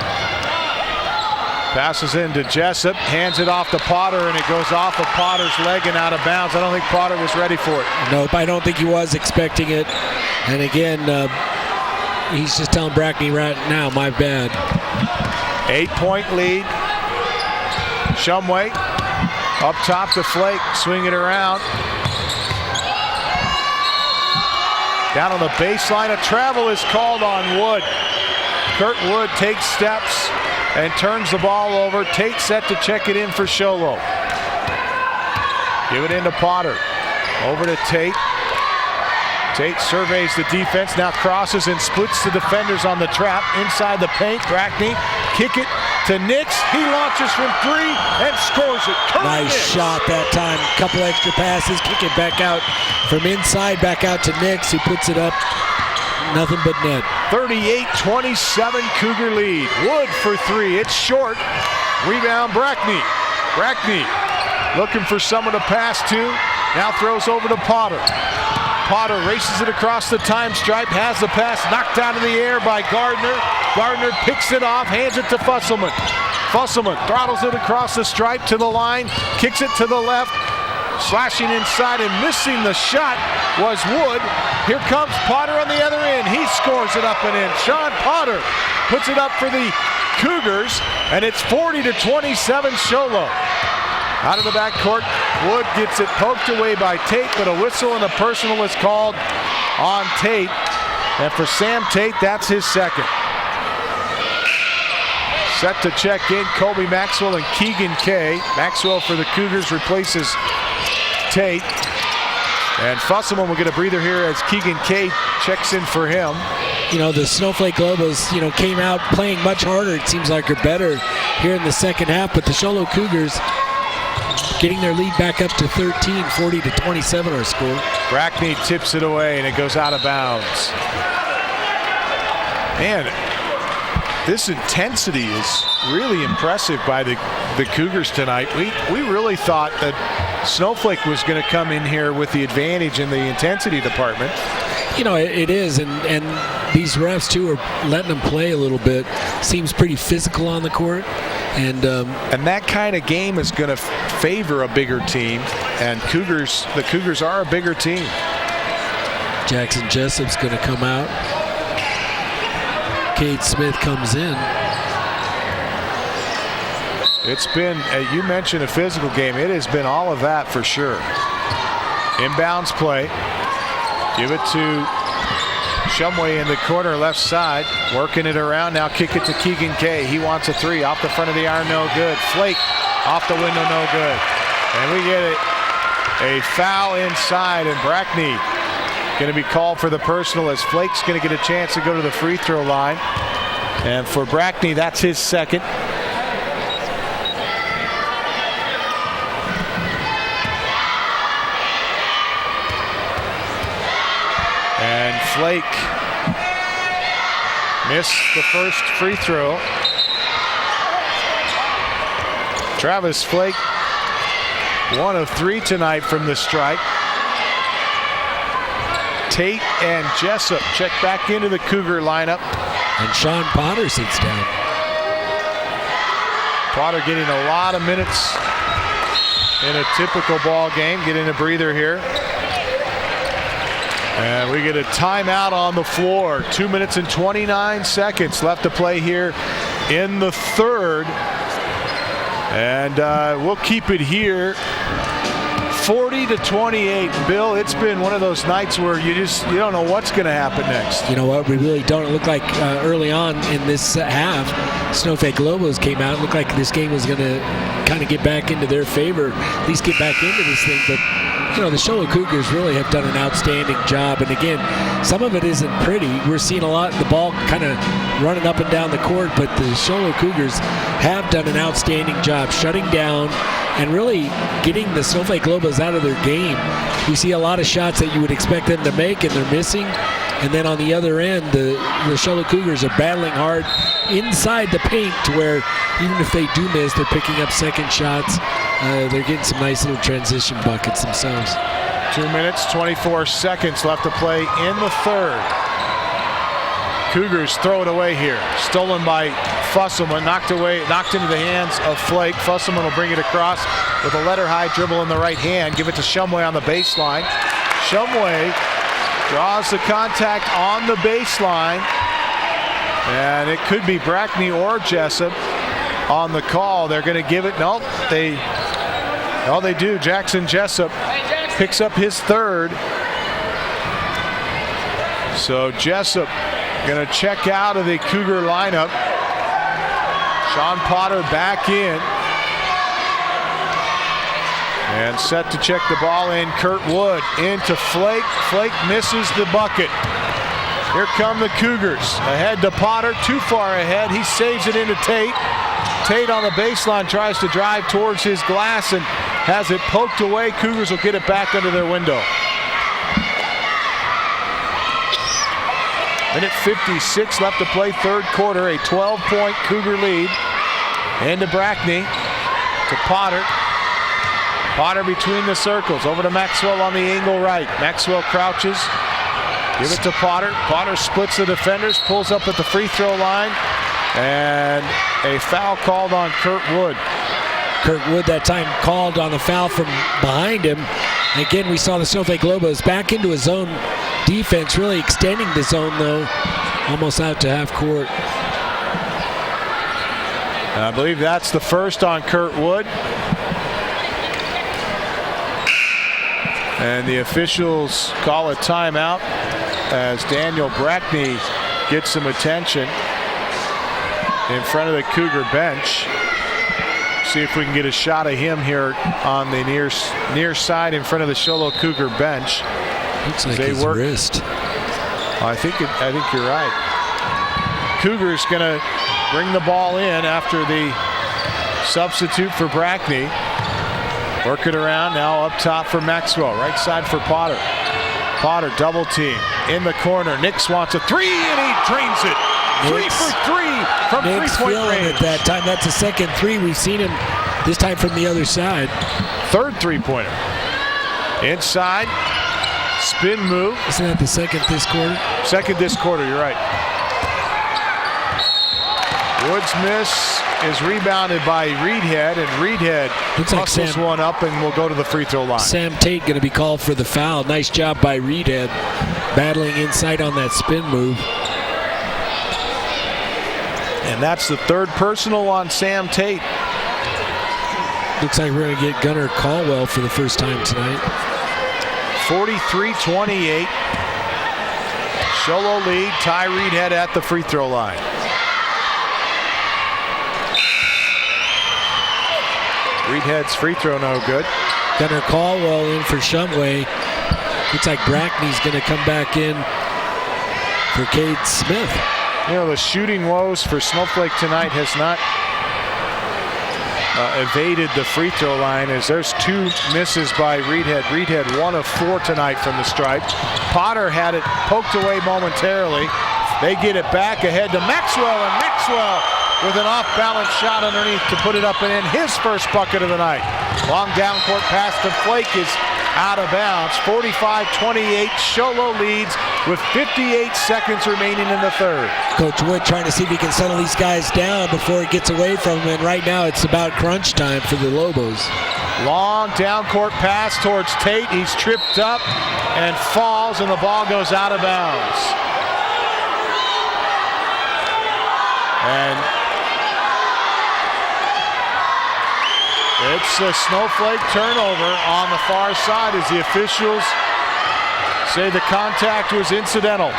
Passes into Jessup, hands it off to Potter, and it goes off of Potter's leg and out of bounds. I don't think Potter was ready for it. Nope, I don't think he was expecting it. And again, he's just telling Brackney right now, my bad. 8-point lead. Shumway up top to Flake, swing it around. Down on the baseline, a travel is called on Wood. Kurt Wood takes steps and turns the ball over. Tate set to check it in for Sholo. Give it into Potter. Over to Tate. Tate surveys the defense, now crosses and splits the defenders on the trap. Inside the paint, Brackney, kick it to Nix. He launches from 3 and scores it. Nice shot that time. Couple extra passes, kick it back out from inside, back out to Nix, who puts it up. Nothing but net. 38-27 Cougar lead. Wood for 3. It's short. Rebound Brackney. Brackney looking for someone to pass to. Now throws over to Potter. Potter races it across the time stripe. Has the pass knocked out of the air by Gardner. Gardner picks it off. Hands it to Fusselman. Fusselman throttles it across the stripe to the line. Kicks it to the left. Slashing inside and missing the shot was Wood. Here comes Potter on the other end. He scores it up and in. Sean Potter puts it up for the Cougars, and it's 40-27 Sholo. Out of the backcourt, Wood gets it poked away by Tate, but a whistle and a personal is called on Tate. And for Sam Tate, that's his second. Set to check in, Kobe Maxwell and Keegan Kay. Maxwell for the Cougars replaces Tate. And Fusselman will get a breather here as Keegan Kay checks in for him. You know, the Snowflake Lobos, came out playing much harder. It seems like are better here in the second half, but the Sholo Cougars getting their lead back up to 13, 40-27 our score. Brackney tips it away and it goes out of bounds. Man, this intensity is really impressive by the Cougars tonight. We really thought that Snowflake was going to come in here with the advantage in the intensity department. It is, and these refs too are letting them play a little bit. Seems pretty physical on the court, and that kind of game is going to favor a bigger team. And the Cougars are a bigger team. Jackson Jessup's going to come out. Cade Smith comes in. It's been, you mentioned a physical game. It has been all of that for sure. Inbounds play. Give it to Shumway in the corner left side. Working it around. Now kick it to Keegan Kay. He wants a 3. Off the front of the iron, no good. Flake off the window, no good. And we get a foul inside, and Brackney going to be called for the personal as Flake's going to get a chance to go to the free throw line. And for Brackney, that's his second. And Flake missed the first free throw. Travis Flake, 1 of 3 tonight from the stripe. Tate and Jessup check back into the Cougar lineup. And Sean Potter sits down. Potter getting a lot of minutes in a typical ball game, getting a breather here. And we get a timeout on the floor. 2 minutes and 29 seconds left to play here in the third. And we'll keep it here. 40-28. Bill, it's been one of those nights where you don't know what's going to happen next. You know what? We really don't. It looked like early on in this half, Snowflake Lobos came out. It looked like this game was going to kind of get back into their favor, at least get back into this thing. But the Sholo Cougars really have done an outstanding job. And again, some of it isn't pretty. We're seeing a lot of the ball kind of running up and down the court, but the Sholo Cougars have done an outstanding job shutting down and really getting the Snowflake Lobos out of their game. We see a lot of shots that you would expect them to make, and they're missing. And then on the other end, the Sholo Cougars are battling hard inside the paint to where even if they do miss, they're picking up second shots. They're getting some nice little transition buckets themselves. 2 minutes, 24 seconds left to play in the third. Cougars throw it away here. Stolen by Fusselman, knocked into the hands of Flake. Fusselman will bring it across with a letter high dribble in the right hand. Give it to Shumway on the baseline. Shumway draws the contact on the baseline. And it could be Brackney or Jessup on the call. They're going to give it. Nope. They do. Jackson Jessup picks up his third. So Jessup going to check out of the Cougar lineup. Sean Potter back in. And set to check the ball in. Kurt Wood into Flake. Flake misses the bucket. Here come the Cougars. Ahead to Potter. Too far ahead. He saves it into Tate. Tate on the baseline tries to drive towards his glass and has it poked away. Cougars will get it back under their window. Minute 56 left to play, third quarter. A 12-point Cougar lead. Into Brackney. To Potter. Potter between the circles. Over to Maxwell on the angle right. Maxwell crouches. Give it to Potter. Potter splits the defenders. Pulls up at the free throw line. And a foul called on Kurt Wood. Kurt Wood that time called on the foul from behind him. Again, we saw the Snowflake Lobos back into a zone defense, really extending the zone though. Almost out to half court. And I believe that's the first on Kurt Wood. And the officials call a timeout as Daniel Brackney gets some attention in front of the Cougar bench. See if we can get a shot of him here on the near side in front of the Sholo Cougar bench. Looks like his wrist. I think you're right. Cougars going to bring the ball in after the substitute for Brackney. Work it around now up top for Maxwell. Right side for Potter. Potter double team in the corner. Nix wants a three and he drains it. Nix, 3 for 3 from three-point range. At that time, that's the second three we've seen him. This time from the other side. Third three-pointer. Inside. Spin move. Isn't that the second this quarter? Second this quarter, you're right. Wood's miss is rebounded by Reedhead, and Reedhead hustles one up and will go to the free throw line. Sam Tate going to be called for the foul. Nice job by Reedhead, battling inside on that spin move. And that's the third personal on Sam Tate. Looks like we're going to get Gunnar Caldwell for the first time tonight. 43-28. Sholo lead. Ty Reedhead at the free throw line. Reedhead's free throw no good. Gunnar Caldwell in for Shumway. Looks like Brackney's going to come back in for Cade Smith. You know, the shooting woes for Snowflake tonight has not evaded the free throw line, as there's two misses by Reedhead. Reedhead 1 of 4 tonight from the stripe. Potter had it poked away momentarily. They get it back ahead to Maxwell, and Maxwell with an off-balance shot underneath to put it up and in. His first bucket of the night. Long down court pass to Flake is out of bounds. 45-28. Sholo leads with 58 seconds remaining in the third. Coach Wood trying to see if he can settle these guys down before it gets away from him. And right now it's about crunch time for the Lobos. Long down court pass towards Tate. He's tripped up and falls, and the ball goes out of bounds. And it's a Snowflake turnover on the far side as the officials say the contact was incidental.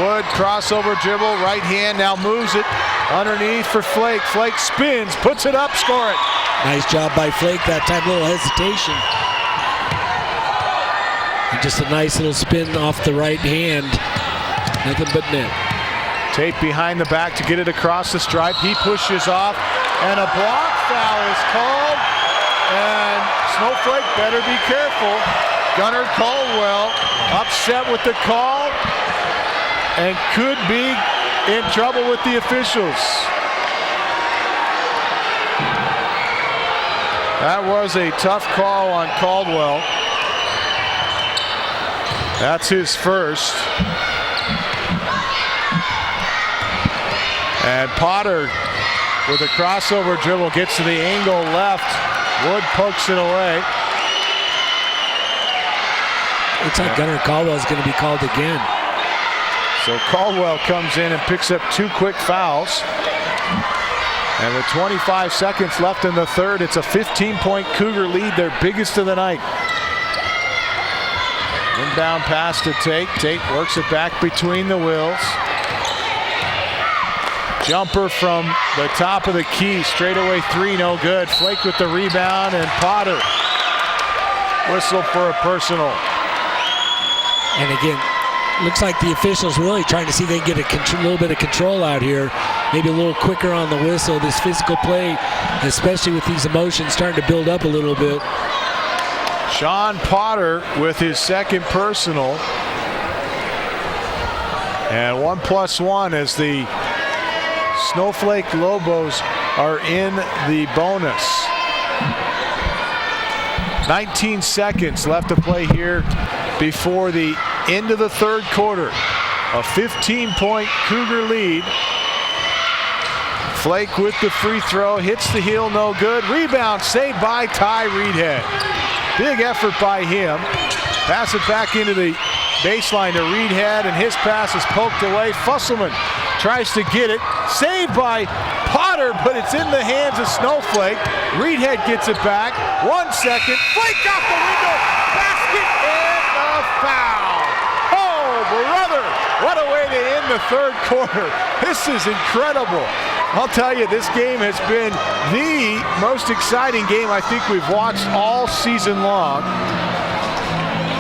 Wood crossover dribble, right hand, now moves it underneath for Flake. Flake spins, puts it up, score it. Nice job by Flake that time, little hesitation. And just a nice little spin off the right hand. Nothing but net. Tate behind the back to get it across the stripe. He pushes off, and a block foul is called. And Snowflake better be careful. Gunnar Caldwell upset with the call and could be in trouble with the officials. That was a tough call on Caldwell. That's his first. And Potter with a crossover dribble gets to the angle left. Wood pokes it away. Looks like Gunnar Caldwell is going to be called again. So Caldwell comes in and picks up 2 quick fouls. And with 25 seconds left in the third, it's a 15-point Cougar lead, their biggest of the night. Inbound pass to Tate. Tate works it back between the wheels. Jumper from the top of the key, straightaway 3, no good. Flake with the rebound, and Potter whistle for a personal. And again, looks like the officials really trying to see if they can get a little bit of control out here. Maybe a little quicker on the whistle. This physical play, especially with these emotions starting to build up a little bit. Sean Potter with his second personal. And 1+1 as the Snowflake Lobos are in the bonus. 19 seconds left to play here before the end of the third quarter. A 15-point Cougar lead. Flake with the free throw, hits the heel, no good. Rebound saved by Ty Reedhead. Big effort by him. Pass it back into the baseline to Reedhead, and his pass is poked away. Fusselman tries to get it. Saved by Potter, but it's in the hands of Snowflake. Reedhead gets it back. 1 second. Flake off the window. Basket and a foul. Oh, brother. What a way to end the third quarter. This is incredible. I'll tell you, this game has been the most exciting game I think we've watched all season long.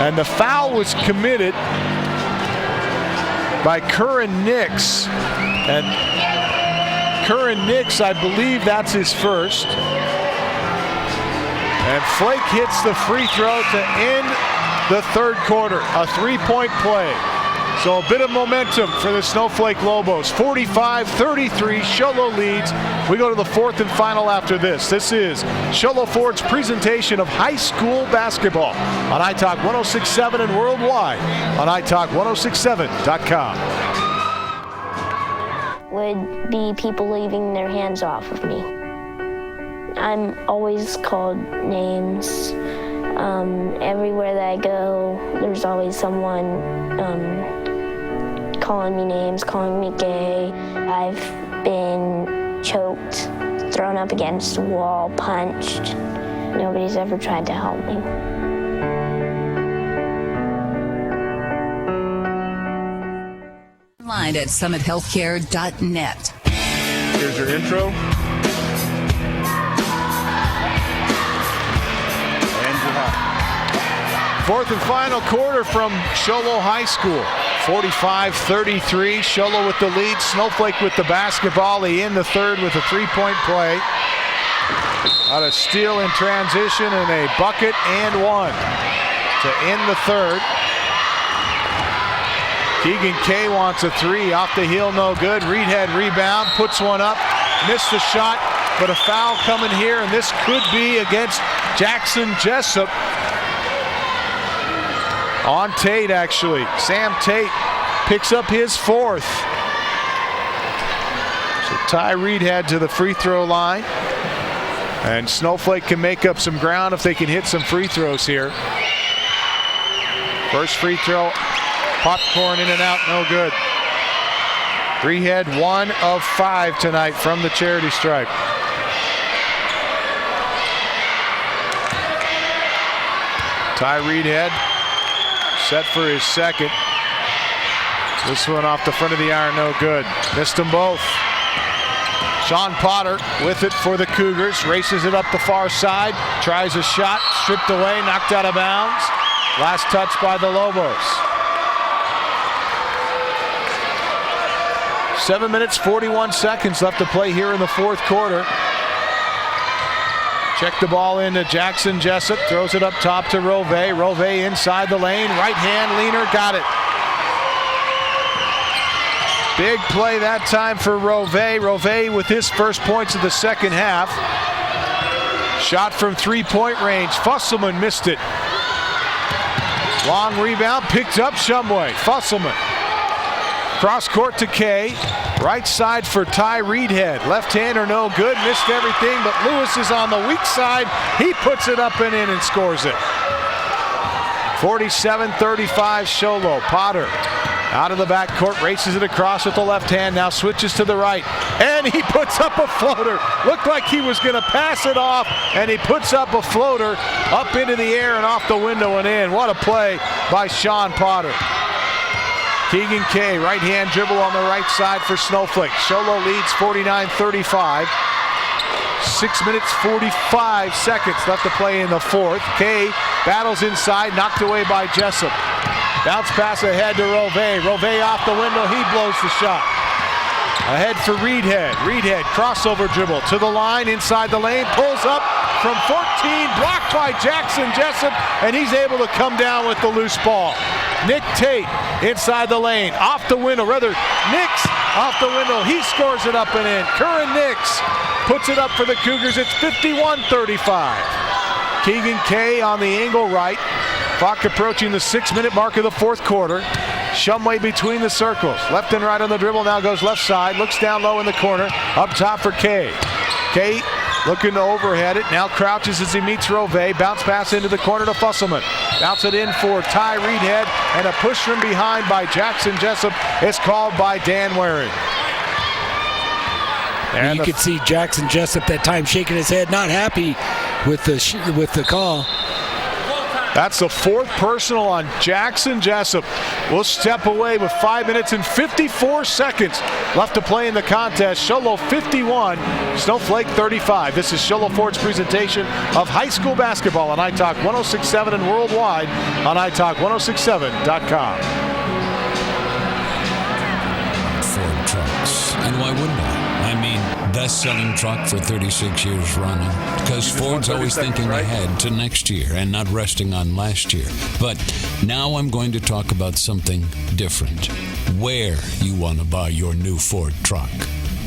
And the foul was committed by Curran Nix. And Curran Nix, I believe that's his first. And Flake hits the free throw to end the third quarter. A 3-point play. So a bit of momentum for the Snowflake Lobos. 45-33, Sholo leads. We go to the fourth and final after this. This is Sholo Ford's presentation of high school basketball on iTalk 106.7 and worldwide on iTalk1067.com. Would be people leaving their hands off of me. I'm always called names. Everywhere that I go, there's always someone calling me names, calling me gay. I've been choked, thrown up against a wall, punched. Nobody's ever tried to help me. Online at summithealthcare.net. Here's your intro. Fourth and final quarter from Sholo High School. 45-33. Sholo with the lead. Snowflake with the basketball. He in the third with a 3-point play. Got a steal in transition and a bucket and one to end the third. Keegan Kay wants a 3 off the heel, no good. Reedhead rebound, puts one up, missed the shot, but a foul coming here, and this could be against Jackson Jessup. On Tate, actually. Sam Tate picks up his fourth. So Ty Reedhead to the free throw line. And Snowflake can make up some ground if they can hit some free throws here. First free throw, popcorn in and out, no good. Reedhead 1 of 5 tonight from the charity stripe. Ty Reedhead set for his second. This one off the front of the iron, no good. Missed them both. Sean Potter with it for the Cougars. Races it up the far side. Tries a shot, stripped away, knocked out of bounds. Last touch by the Lobos. 7 minutes, 41 seconds left to play here in the fourth quarter. Check the ball into Jackson Jessup. Throws it up top to Rove. Rove inside the lane. Right hand leaner. Got it. Big play that time for Rove. Rove with his first points of the second half. Shot from 3-point range. Fusselman missed it. Long rebound. Picked up Shumway. Fusselman. Cross court to Kay. Right side for Ty Reedhead. Left-hander no good, missed everything, but Lewis is on the weak side. He puts it up and in and scores it. 47-35 Sholo. Potter out of the backcourt, races it across with the left hand, now switches to the right, and he puts up a floater. Looked like he was going to pass it off, and he puts up a floater up into the air and off the window and in. What a play by Sean Potter. Keegan Kay, right hand dribble on the right side for Snowflake. Sholo leads 49-35. 6 minutes 45 seconds left to play in the fourth. Kay battles inside, knocked away by Jessup. Bounce pass ahead to Rove. Rove off the window, he blows the shot. Ahead for Reedhead. Reedhead crossover dribble to the line, inside the lane, pulls up from 14, blocked by Jackson Jessup, and he's able to come down with the loose ball. Nick Tate inside the lane, off the window, rather Nix off the window, he scores it up and in. Curran Nix puts it up for the Cougars. It's 51-35. Keegan Kay on the angle right. Clock approaching the 6-minute mark of the fourth quarter. Shumway between the circles. Left and right on the dribble, now goes left side. Looks down low in the corner. Up top for Kay. Kay looking to overhead it. Now crouches as he meets Rove. Bounce pass into the corner to Fusselman. Bounce it in for Ty Reedhead. And a push from behind by Jackson Jessup is called by Dan Waring. And you could see Jackson Jessup that time shaking his head, not happy with the call. That's the fourth personal on Jackson Jessup. We'll step away with 5 minutes and 54 seconds left to play in the contest. Sholo 51, Snowflake 35. This is Sholo Ford's presentation of high school basketball on iTalk 106.7 and worldwide on iTalk1067.com. Ford trucks. And why wouldn't I? I mean, best-selling truck for 36 years running. Because Ford's always thinking ahead to next year and not resting on last year. But now I'm going to talk about something different. Where you want to buy your new Ford truck.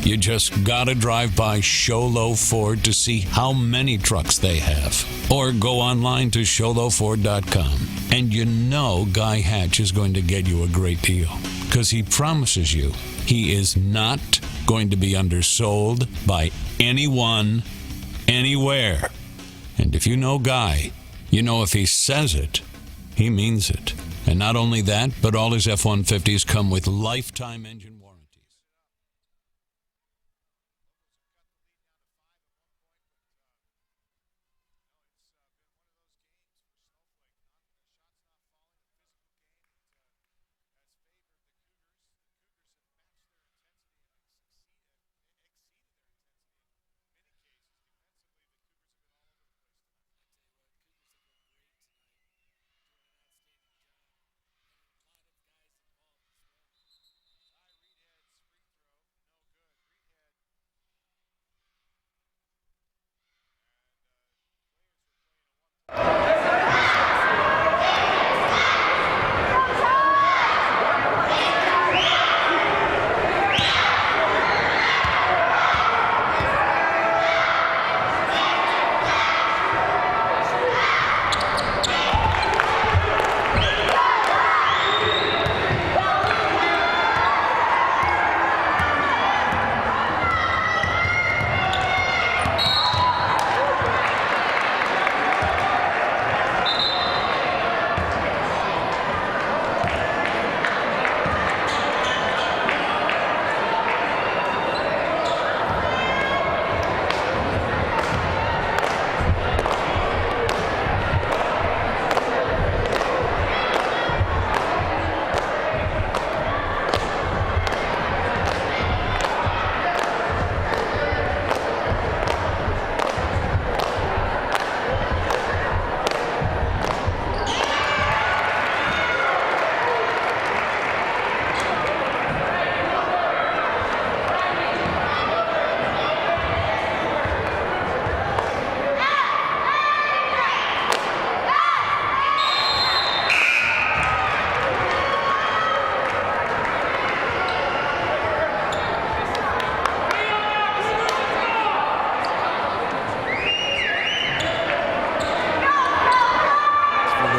You just gotta drive by Sholo Ford to see how many trucks they have. Or go online to sholoford.com. And you know Guy Hatch is going to get you a great deal. Because he promises you he is not going to be undersold by anyone, anywhere. And if you know Guy, you know if he says it, he means it. And not only that, but all his F-150s come with lifetime engine warranties.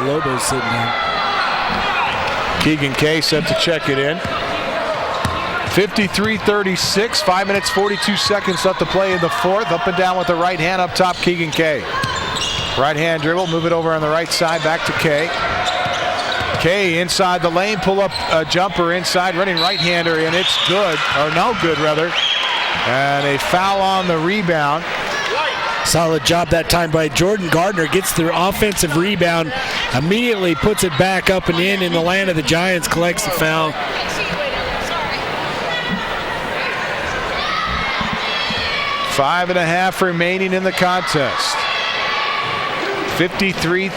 Lobos sitting down. Keegan Kay set to check it in. 53-36, 5 minutes, 42 seconds left to play in the fourth. Up and down with the right hand up top, Keegan Kay. Right hand dribble, move it over on the right side, back to Kay. Kay inside the lane, pull up a jumper inside, running right-hander, and it's good, or no good rather. And a foul on the rebound. Solid job that time by Jordan Gardner. Gets the offensive rebound, immediately puts it back up and in the land of the Giants, collects the foul. Five and a half remaining in the contest. 53-36.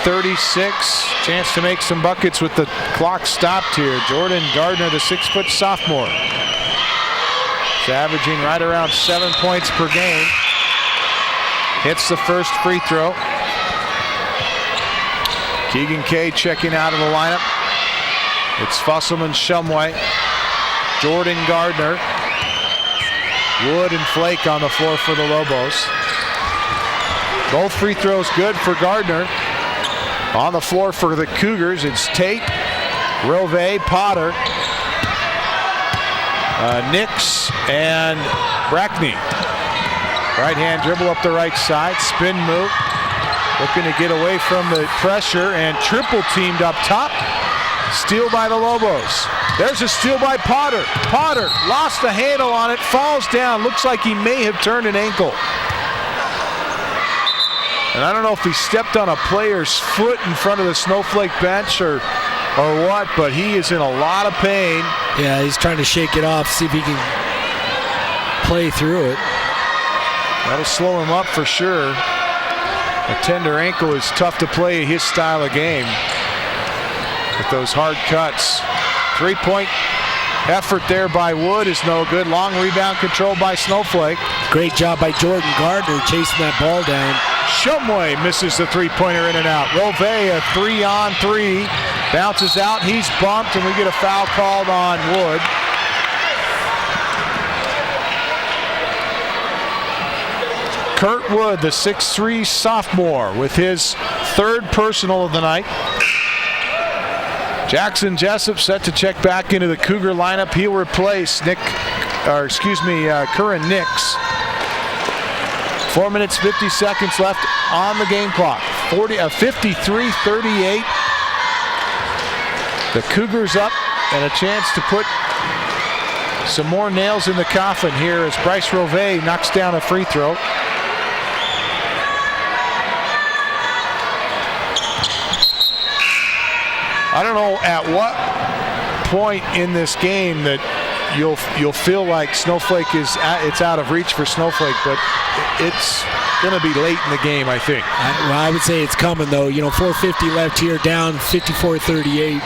Chance to make some buckets with the clock stopped here. Jordan Gardner, the 6-foot sophomore. He's averaging right around 7 points per game. Hits the first free throw. Keegan Kay checking out of the lineup. It's Fusselman, Shumway, Jordan Gardner, Wood, and Flake on the floor for the Lobos. Both free throws good for Gardner. On the floor for the Cougars, it's Tate, Rove, Potter, Nix, and Brackney. Right hand dribble up the right side, spin move. Looking to get away from the pressure and triple teamed up top. Steal by the Lobos. There's a steal by Potter. Potter lost the handle on it, falls down. Looks like he may have turned an ankle. And I don't know if he stepped on a player's foot in front of the Snowflake bench or what, but he is in a lot of pain. Yeah, he's trying to shake it off, see if he can play through it. That'll slow him up for sure. A tender ankle is tough to play his style of game with those hard cuts. 3-point effort there by Wood is no good. Long rebound control by Snowflake. Great job by Jordan Gardner chasing that ball down. Shumway misses the three-pointer in and out. Rove, a 3-on-3. Bounces out, he's bumped, and we get a foul called on Wood. Kurt Wood, the 6'3" sophomore, with his third personal of the night. Jackson Jessup set to check back into the Cougar lineup. He'll replace Curran Nix. 4 minutes, 50 seconds left on the game clock. 53-38. The Cougars up and a chance to put some more nails in the coffin here as Bryce Rove knocks down a free throw. I don't know at what point in this game that you'll feel like Snowflake it's out of reach for Snowflake, but it's going to be late in the game, I think. I would say it's coming, though. 4:50 left here, down 54-38.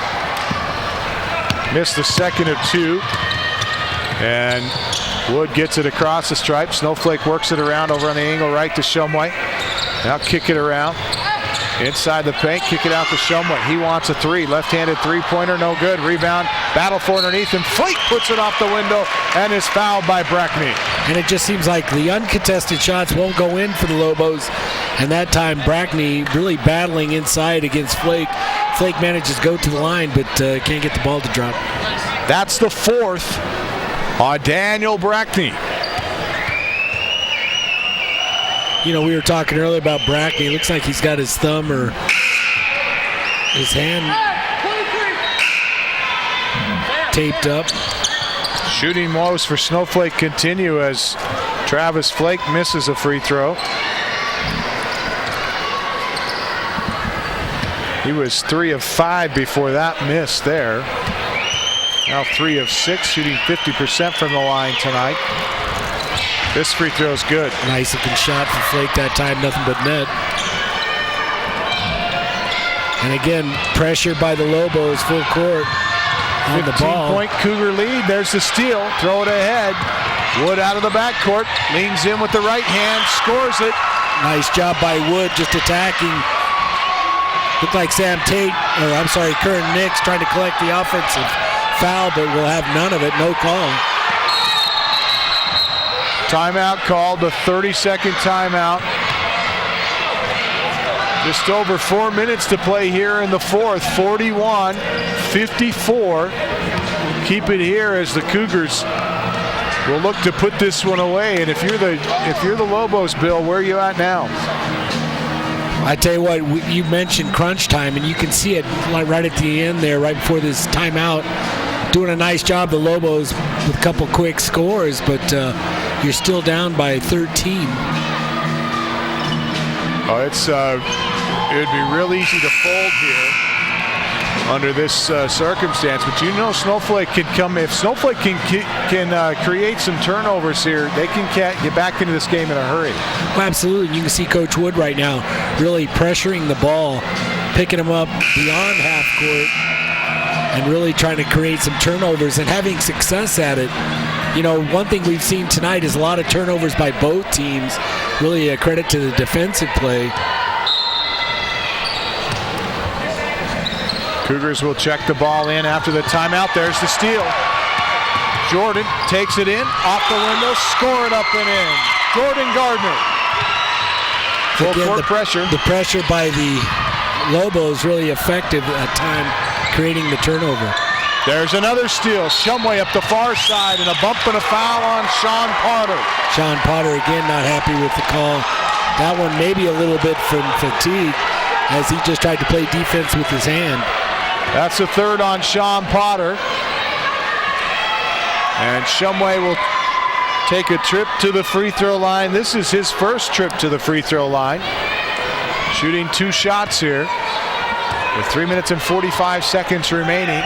Missed the second of two. And Wood gets it across the stripe. Snowflake works it around over on the angle right to Shumway. Now kick it around. Inside the paint, kick it out to Shumway. He wants a three. Left-handed three-pointer, no good. Rebound, battle for underneath, and Flake puts it off the window and is fouled by Brackney. And it just seems like the uncontested shots won't go in for the Lobos. And that time, Brackney really battling inside against Flake. Flake manages to go to the line, but can't get the ball to drop. That's the fourth on Daniel Brackney. We were talking earlier about Brackney. Looks like he's got his thumb or his hand taped up. Shooting woes for Snowflake continue as Travis Flake misses a free throw. He was 3 of 5 before that miss there. Now 3 of 6, shooting 50% from the line tonight. This free throw is good. Nice looking shot for Flake that time, nothing but net. And again, pressure by the Lobos, full court on the ball. 15-point Cougar lead. There's the steal. Throw it ahead. Wood out of the backcourt. Leans in with the right hand. Scores it. Nice job by Wood just attacking. Looked like Curran Nix trying to collect the offensive foul, but we'll have none of it. No call. Timeout called, the 30-second timeout. Just over 4 minutes to play here in the fourth. 41-54. Keep it here as the Cougars will look to put this one away. And if you're the Lobos, Bill, where are you at now? I tell you what, you mentioned crunch time, and you can see it right at the end there, right before this timeout. Doing a nice job, the Lobos, with a couple quick scores, but you're still down by 13. Oh, it would be real easy to fold here under this circumstance, but you know Snowflake can come. If Snowflake can create some turnovers here, they can get back into this game in a hurry. Well, absolutely. You can see Coach Wood right now really pressuring the ball, picking him up beyond half court, and really trying to create some turnovers and having success at it. You know, one thing we've seen tonight is a lot of turnovers by both teams. Really a credit to the defensive play. Cougars will check the ball in after the timeout. There's the steal. Jordan takes it in, off the window, score it up and in. Jordan Gardner. Full court pressure. The pressure by the Lobos really effective at time creating the turnover. There's another steal. Shumway up the far side and a bump and a foul on Sean Potter. Sean Potter again not happy with the call. That one maybe a little bit from fatigue as he just tried to play defense with his hand. That's the third on Sean Potter. And Shumway will take a trip to the free throw line. This is his first trip to the free throw line. Shooting 2 shots here with 3 minutes and 45 seconds remaining.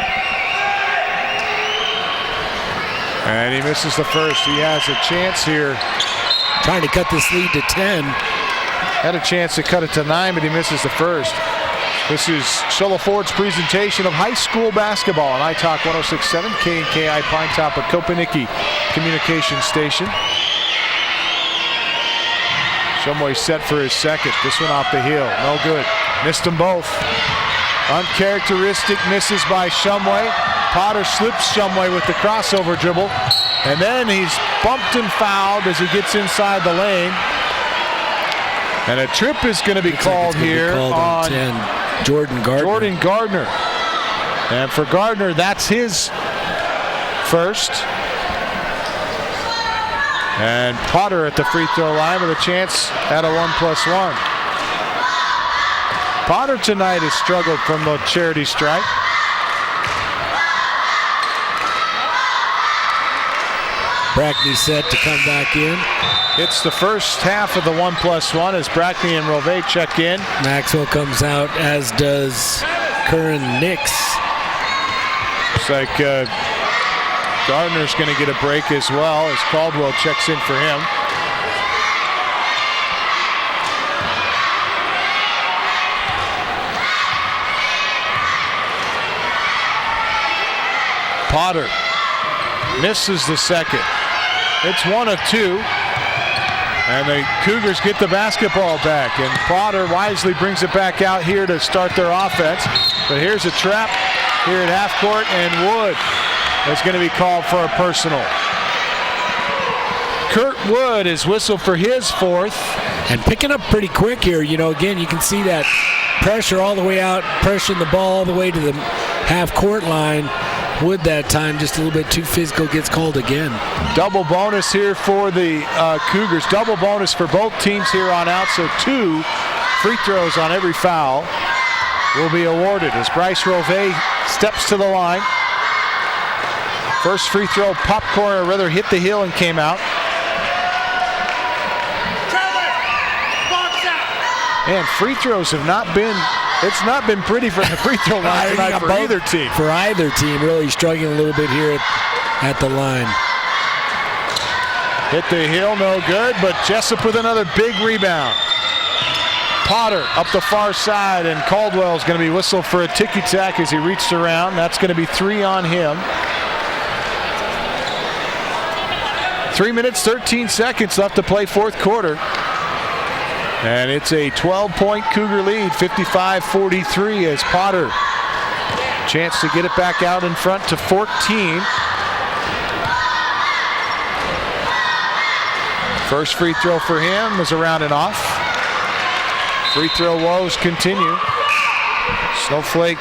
And he misses the first. He has a chance here. Trying to cut this lead to 10. Had a chance to cut it to 9, but he misses the first. This is Shola Ford's presentation of high school basketball on iTalk 106.7, KNKI Pine Top at Kopanicki Communications Station. Shumway set for his second. This one off the heel. No good. Missed them both. Uncharacteristic misses by Shumway. Potter slips Shumway with the crossover dribble. And then he's bumped and fouled as he gets inside the lane. And a trip is going to be called here on 10. Jordan Gardner. And for Gardner, that's his first. And Potter at the free throw line with a chance at a 1+1. Potter tonight has struggled from the charity stripe. Brackney set to come back in. It's the first half of the 1+1 as Brackney and Rove check in. Maxwell comes out, as does Curran Nix. Looks like Gardner's going to get a break as well as Caldwell checks in for him. Potter misses the second. It's 1 of 2. And the Cougars get the basketball back. And Potter wisely brings it back out here to start their offense. But here's a trap here at half court, and Wood is going to be called for a personal. Kurt Wood is whistled for his fourth. And picking up pretty quick here. You know, again, you can see that pressure all the way out, pressuring the ball all the way to the half court line. Wood that time just a little bit too physical, gets called again. Double bonus here for the Cougars. Double bonus for both teams here on out. So 2 free throws on every foul will be awarded as Bryce Rove steps to the line. First free throw, popcorn, or rather hit the heel and came out. And free throws have not been, it's not been pretty for the free throw line tonight for either team. For either team, really struggling a little bit here at the line. Hit the heel, no good, but Jessup with another big rebound. Potter up the far side, and Caldwell's going to be whistled for a ticky-tack as he reached around. That's going to be 3 on him. 3 minutes, 13 seconds left to play fourth quarter. And it's a 12-point Cougar lead, 55-43 as Potter chance to get it back out in front to 14. First free throw for him was around and off. Free throw woes continue. Snowflake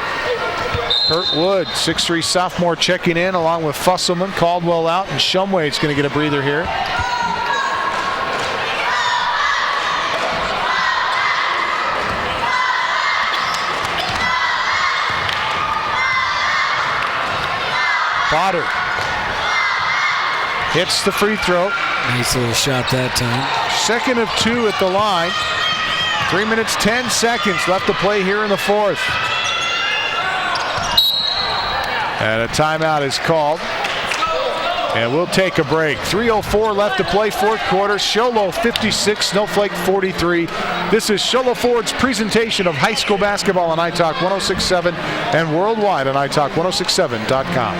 Kurt Wood, 6'3" sophomore, checking in along with Fusselman. Caldwell out, and Shumway's going to get a breather here. Potter hits the free throw. Nice little shot that time. Second of 2 at the line. 3 minutes, 10 seconds left to play here in the fourth. And a timeout is called. And we'll take a break. 3:04 left to play, fourth quarter. Show Low 56, Snowflake 43. This is Show Low Ford's presentation of high school basketball on iTalk 106.7 and worldwide on iTalk1067.com.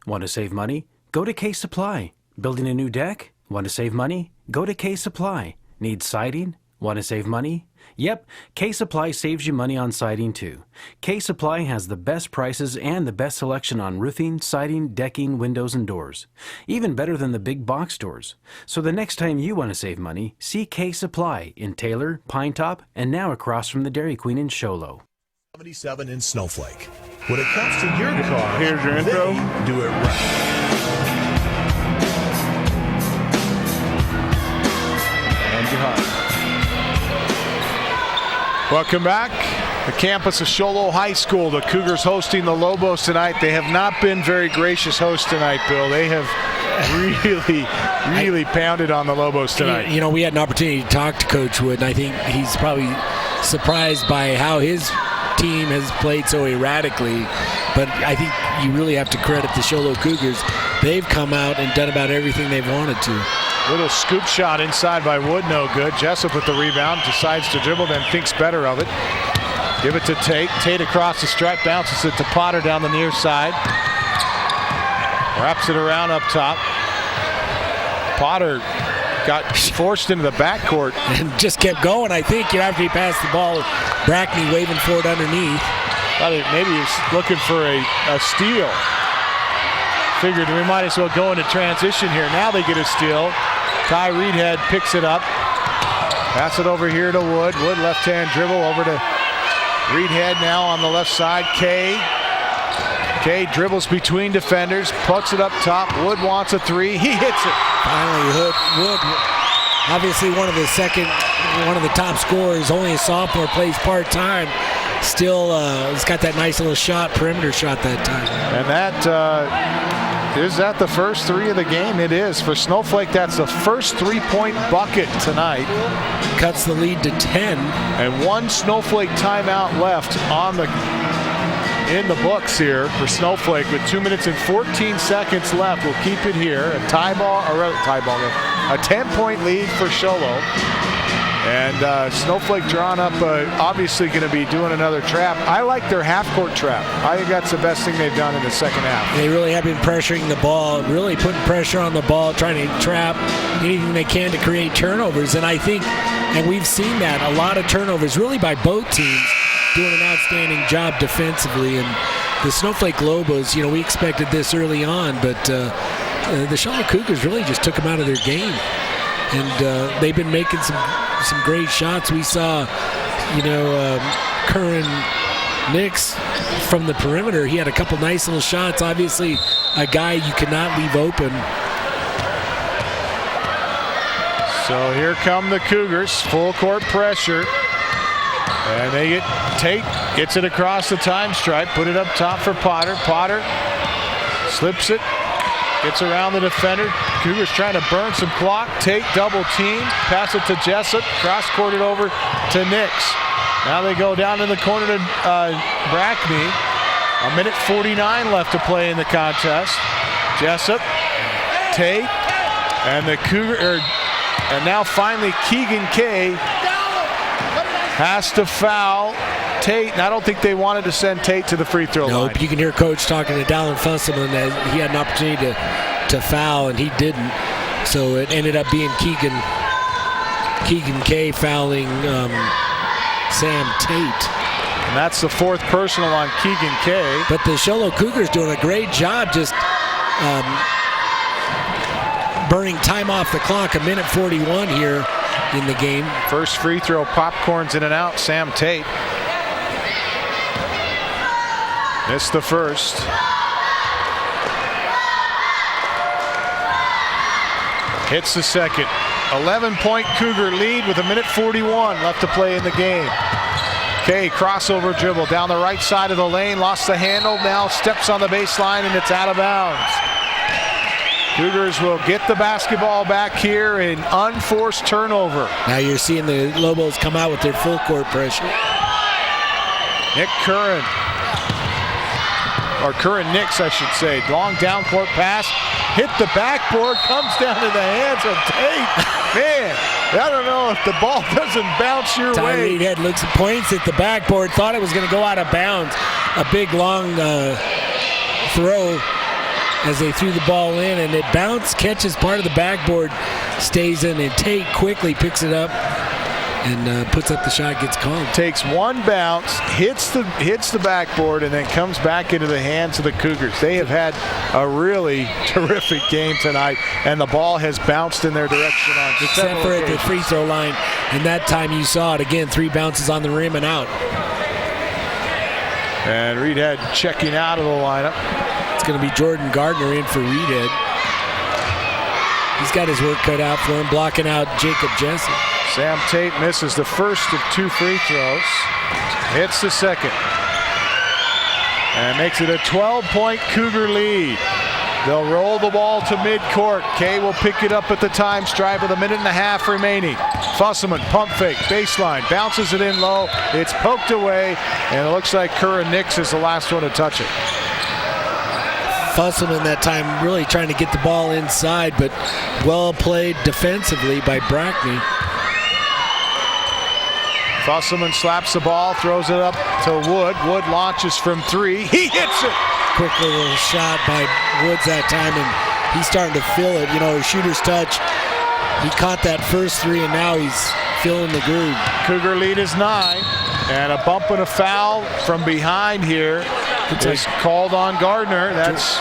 Want to save money? Go to K Supply. Building a new deck? Want to save money? Go to K Supply. Need siding? Want to save money? Yep, K Supply saves you money on siding too. K Supply has the best prices and the best selection on roofing, siding, decking, windows, and doors. Even better than the big box stores. So the next time you want to save money, see K Supply in Taylor, Pine Top, and now across from the Dairy Queen in Show Low. 77 in Snowflake. When it comes to your car, here's your intro. Do it right. Welcome back. The campus of Show Low High School. The Cougars hosting the Lobos tonight. They have not been very gracious hosts tonight, Bill. They have really pounded on the Lobos tonight. You know, we had an opportunity to talk to Coach Wood, and I think he's probably surprised by how his team has played so erratically. But I think you really have to credit the Show Low Cougars. They've come out and done about everything they've wanted to. Little scoop shot inside by Wood, no good. Jessup with the rebound, decides to dribble, then thinks better of it. Give it to Tate. Tate across the stripe, bounces it to Potter down the near side. Wraps it around up top. Potter got forced into the backcourt. And just kept going, I think, after he passed the ball. Brackney waving for it underneath. Maybe he's looking for a steal. Figured we might as well go into transition here. Now they get a steal. Ty Reedhead picks it up. Pass it over here to Wood. Wood left-hand dribble over to Reedhead now on the left side. Kay dribbles between defenders, puts it up top. Wood wants a three. He hits it. Finally, Wood, obviously one of the top scorers, only a sophomore, plays part-time. Still, he's got that nice little shot, perimeter shot that time. And is that the first three of the game? It is. For Snowflake, that's the first three-point bucket tonight. Cuts the lead to 10. And one Snowflake timeout left in the books here for Snowflake with 2 minutes and 14 seconds left. We'll keep it here. A 10-point lead for Show Low. And Snowflake drawn up, obviously going to be doing another trap. I like their half-court trap. I think that's the best thing they've done in the second half. They really have been pressuring the ball, really putting pressure on the ball, trying to trap anything they can to create turnovers. And I think, and we've seen that, a lot of turnovers really by both teams, doing an outstanding job defensively. And the Snowflake Lobos, we expected this early on, but the Show Low Cougars really just took them out of their game. And they've been making some great shots. We saw, Curran Nix from the perimeter. He had a couple nice little shots. Obviously, a guy you cannot leave open. So here come the Cougars, full court pressure. And they get Tate, gets it across the time stripe, put it up top for Potter. Potter slips it. Gets around the defender. Cougars trying to burn some clock. Tate double team. Pass it to Jessup. Cross-court it over to Nix. Now they go down in the corner to Brackney. 1:49 left to play in the contest. Jessup, Tate, and the and now finally Keegan Kay has to foul Tate, and I don't think they wanted to send Tate to the free throw line. Nope, you can hear Coach talking to Dallin Fusselman that he had an opportunity to foul, and he didn't. So it ended up being Keegan Kay fouling Sam Tate. And that's the fourth personal on Keegan Kay. But the Show Low Cougars doing a great job just burning time off the clock. 1:41 here. in the game. First free throw, popcorns in and out. Sam Tate missed the first. Hits the second. 11-point Cougar lead with 1:41 left to play in the game. Kay, crossover dribble down the right side of the lane, lost the handle, now steps on the baseline and it's out of bounds. Cougars will get the basketball back here in unforced turnover. Now you're seeing the Lobos come out with their full court pressure. Nick Curran, or Curran Nix, I should say. Long down court pass, hit the backboard, comes down to the hands of Tate. Man, I don't know if the ball doesn't bounce your way. Reed Head looks and points at the backboard, thought it was going to go out of bounds. A big long throw as they threw the ball in, and it bounced, catches part of the backboard, stays in, and Tate quickly picks it up and puts up the shot, gets called. Takes one bounce, hits the backboard, and then comes back into the hands of the Cougars. They have had a really terrific game tonight, and the ball has bounced in their direction on except for at the free throw line, and that time you saw it again, 3 bounces on the rim and out. And Reedhead checking out of the lineup. It's going to be Jordan Gardner in for Reedhead. He's got his work cut out for him, blocking out Jacob Jesse. Sam Tate misses the first of 2 free throws, hits the second, and makes it a 12-point Cougar lead. They'll roll the ball to midcourt. Kay will pick it up at the time stripe with 1.5 minutes remaining. Fusselman, pump fake, baseline, bounces it in low. It's poked away, and it looks like Curran Nix is the last one to touch it. Fusselman that time really trying to get the ball inside, but well played defensively by Brackney. Fusselman slaps the ball, throws it up to Wood. Wood launches from 3. He hits it! Quick little shot by Woods that time, and he's starting to feel it. You know, shooter's touch. He caught that first 3, and now he's feeling the groove. Cougar lead is 9, and a bump and a foul from behind here is called on Gardner. That's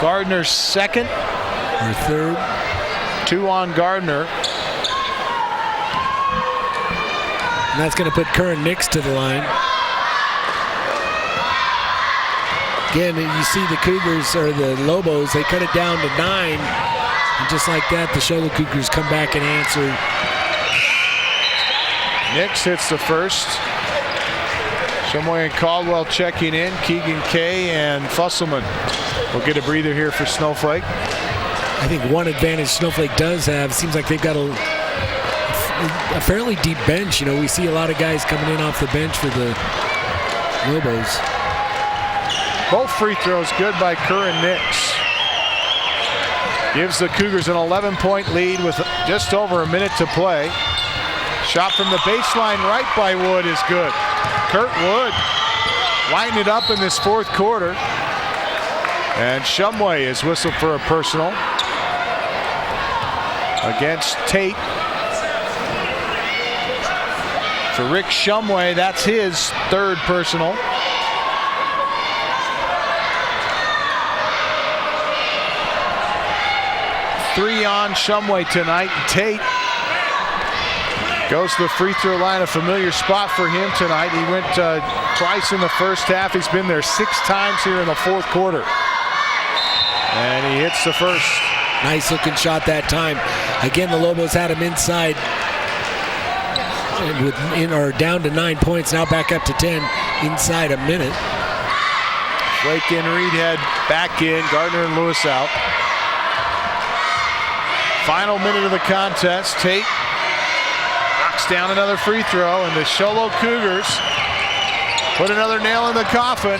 Gardner's second. Or third. 2 on Gardner. And that's going to put Curran Nix to the line. Again, you see the Cougars, or the Lobos, they cut it down to 9. And just like that, the Show Cougars come back and answer. Nix hits the first. Shumway and Caldwell checking in. Keegan Kay and Fusselman will get a breather here for Snowflake. I think one advantage Snowflake does have, seems like they've got a fairly deep bench. You know, we see a lot of guys coming in off the bench for the Lobos. Both free throws good by Curran Nix. Gives the Cougars an 11-point lead with just over a minute to play. Shot from the baseline right by Wood is good. Kurt Wood lighting it up in this 4th quarter. And Shumway is whistled for a personal against Tate. For Rick Shumway, that's his 3rd personal. Three on Shumway tonight. Tate goes to the free throw line, a familiar spot for him tonight. He went twice in the first half. He's been there 6 times here in the 4th quarter. And he hits the first. Nice looking shot that time. Again, the Lobos had him inside. Or down to 9 points, now back up to 10 inside a minute. Flake and Reedhead back in, Gardner and Lewis out. Final minute of the contest. Tate knocks down another free throw, and the Sholo Cougars put another nail in the coffin,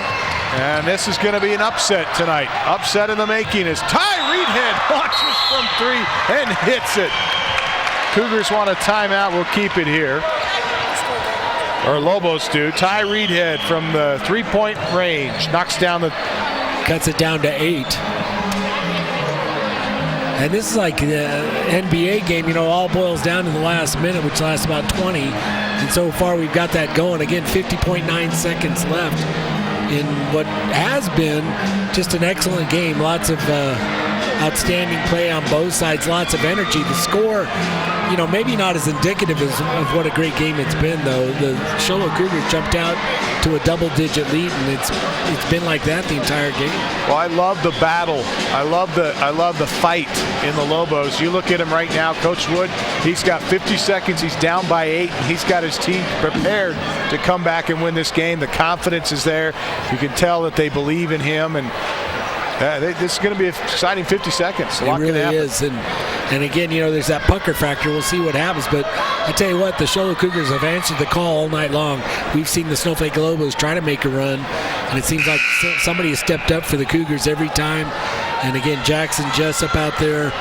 and this is going to be an upset tonight. Upset in the making as Ty Reedhead launches from 3 and hits it. Cougars want a timeout. We'll keep it here. Or Lobos do. Ty Reedhead from the 3-point range knocks down the... Cuts it down to 8. And this is like the NBA game, you know, all boils down to the last minute, which lasts about 20. And so far we've got that going. Again, 50.9 seconds left in what has been just an excellent game. Lots of outstanding play on both sides, lots of energy. The score, maybe not as indicative of what a great game it's been, though. The Show Low Cougars jumped out to a double-digit lead, and it's been like that the entire game. Well, I love the battle. I love the fight in the Lobos. You look at him right now, Coach Wood, he's got 50 seconds. He's down by 8. He's got his team prepared to come back and win this game. The confidence is there. You can tell that they believe in him, and this is going to be an exciting 50 seconds. It really is. And again, there's that pucker factor. We'll see what happens. But I tell you what, the Show Low Cougars have answered the call all night long. We've seen the Snowflake Lobos try to make a run, and it seems like somebody has stepped up for the Cougars every time. And again, Jackson Jessup out there,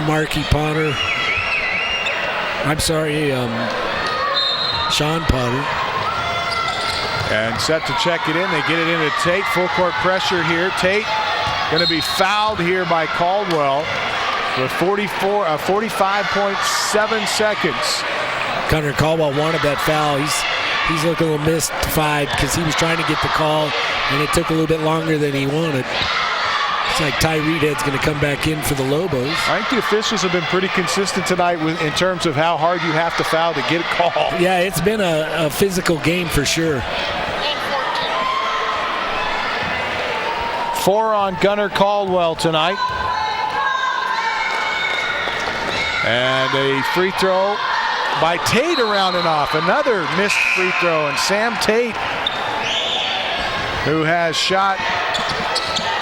Marky Potter. Sean Potter. And set to check it in. They get it into Tate. Full court pressure here. Tate going to be fouled here by Caldwell with 45.7 seconds. Connor Caldwell wanted that foul. He's looking a little mystified because he was trying to get the call, and it took a little bit longer than he wanted. It's like Ty Reedhead's going to come back in for the Lobos. I think the officials have been pretty consistent tonight in terms of how hard you have to foul to get a call. Yeah, it's been a physical game for sure. 4 on Gunnar Caldwell tonight. And a free throw by Tate around and off. Another missed free throw. And Sam Tate, who has shot,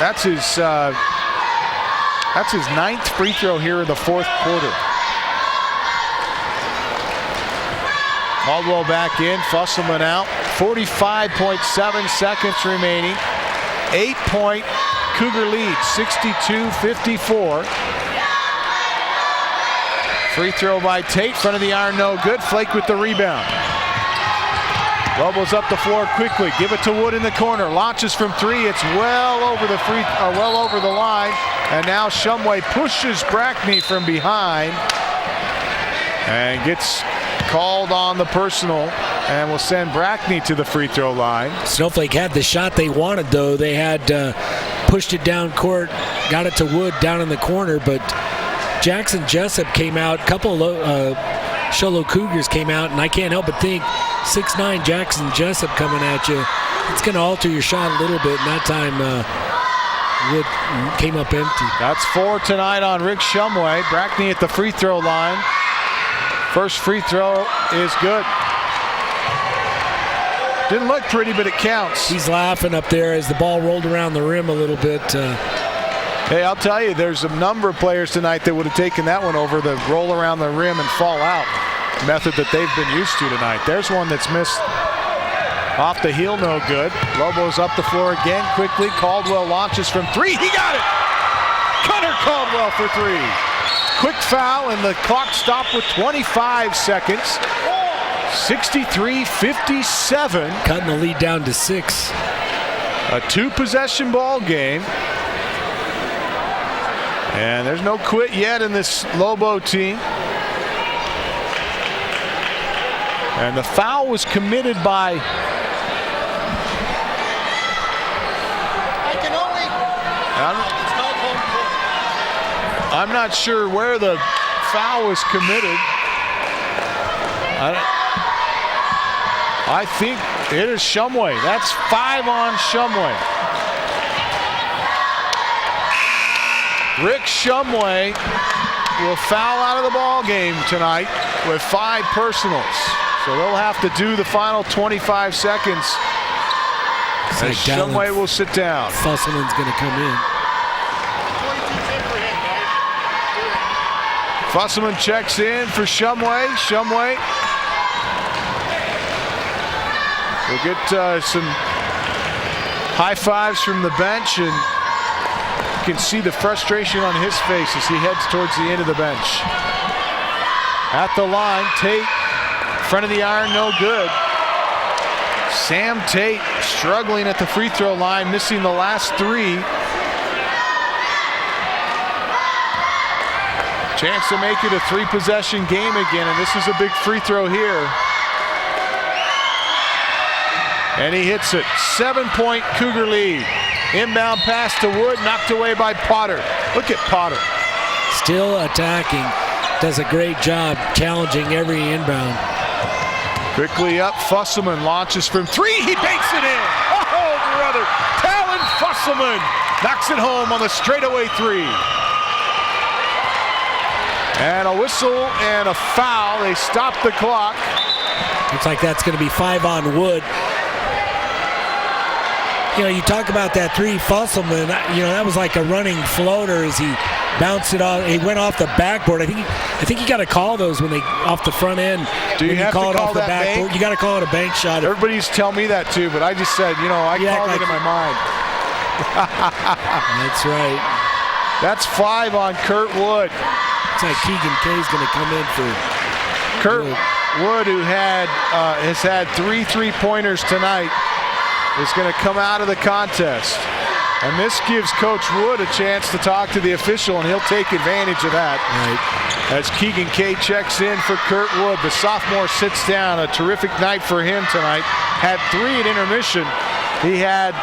that's his 9th free throw here in the 4th quarter. Caldwell back in, Fusselman out. 45.7 seconds remaining. 8-point Cougar lead, 62-54. Free throw by Tate, front of the iron, no good. Flake with the rebound. Lobos up the floor quickly. Give it to Wood in the corner. Launches from 3. It's well over the line. And now Shumway pushes Brackney from behind and gets called on the personal, and will send Brackney to the free throw line. Snowflake had the shot they wanted, though. They had pushed it down court, got it to Wood down in the corner, but Jackson Jessup came out. A couple Show Low Cougars came out, and I can't help but think 6'9" Jackson Jessup coming at you. It's going to alter your shot a little bit, and that time Wood came up empty. That's 4 tonight on Rick Shumway. Brackney at the free throw line. First free throw is good. Didn't look pretty, but it counts. He's laughing up there as the ball rolled around the rim a little bit. Hey, I'll tell you, there's a number of players tonight that would have taken that one over the roll around the rim and fall out method that they've been used to tonight. There's one that's missed off the heel, no good. Lobos up the floor again quickly. Caldwell launches from 3. He got it! Connor Caldwell for 3. Quick foul, and the clock stopped with 25 seconds. 63-57. Cutting the lead down to 6. A 2-possession ball game. And there's no quit yet in this Lobo team. And the foul was committed by I'm not sure where the foul was committed. I think it is Shumway. That's 5 on Shumway. Rick Shumway will foul out of the ball game tonight with 5 personals. So they'll have to do the final 25 seconds. As Shumway will sit down. Fusselman's going to come in. Fusselman checks in for Shumway. Shumway will get some high fives from the bench, and you can see the frustration on his face as he heads towards the end of the bench. At the line, Tate, front of the iron, no good. Sam Tate struggling at the free throw line, missing the last 3. Chance to make it a 3-possession game again, and this is a big free throw here. And he hits it. 7-point Cougar lead. Inbound pass to Wood, knocked away by Potter. Look at Potter. Still attacking. Does a great job challenging every inbound. Quickly up, Fusselman launches from 3. He banks it in. Oh, brother. Talon Fusselman knocks it home on the straightaway 3. And a whistle and a foul. They stop the clock. Looks like that's going to be 5 on Wood. You know, you talk about that 3, Fusselman. You know, that was like a running floater as he bounced it off. He went off the backboard. I think you got to call those when they off the front end. Do you have call to it call off the that backboard? bank? You got to call it a bank shot. Everybody used to tell me that too, but I just said, you know, I called it in my mind. That's right. That's 5 on Kurt Wood. Looks like Keegan Kay's going to come in for Kurt Wood, who has had 3 3-pointers tonight, is going to come out of the contest. And this gives Coach Wood a chance to talk to the official, and he'll take advantage of that. Right. As Keegan Kay checks in for Kurt Wood. The sophomore sits down. A terrific night for him tonight. Had 3 at intermission. He had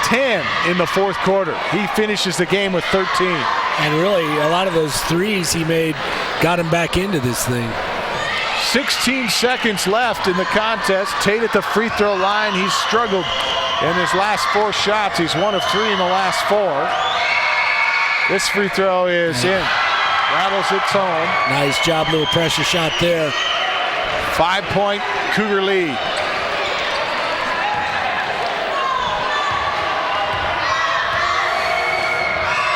10 in the fourth quarter. He finishes the game with 13. And really, a lot of those threes he made got him back into this thing. 16 seconds left in the contest. Tate at the free throw line. He's struggled in his last 4 shots. He's 1 of 3 in the last 4. This free throw is in. Rattles it home. Nice job, little pressure shot there. 5-point Cougar lead.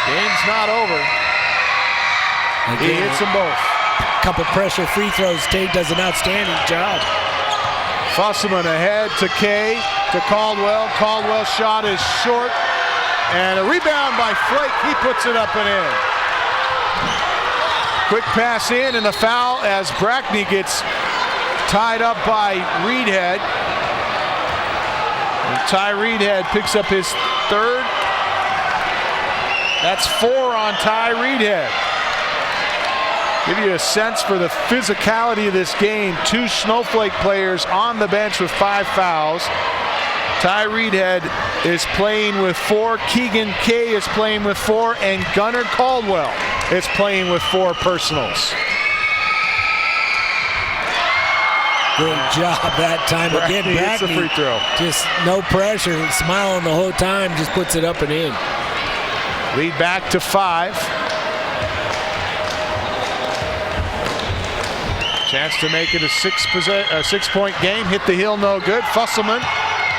Game's not over. Again, he hits them both. Couple pressure free throws. Tate does an outstanding job. Fusselman ahead to Kay, to Caldwell. Caldwell's shot is short. And a rebound by Flake. He puts it up and in. Quick pass in and a foul as Brackney gets tied up by Reedhead. And Ty Reedhead picks up his 3rd. That's 4 on Ty Reedhead. Give you a sense for the physicality of this game. 2 Snowflake players on the bench with 5 fouls. Ty Reedhead is playing with 4. Keegan Kay is playing with 4. And Gunnar Caldwell is playing with 4 personals. Great job that time. Again, Brackney hits the free throw. Just no pressure, smiling the whole time, just puts it up and in. Lead back to 5. Chance to make it a 6-point game. Hit the heel, no good. Fusselman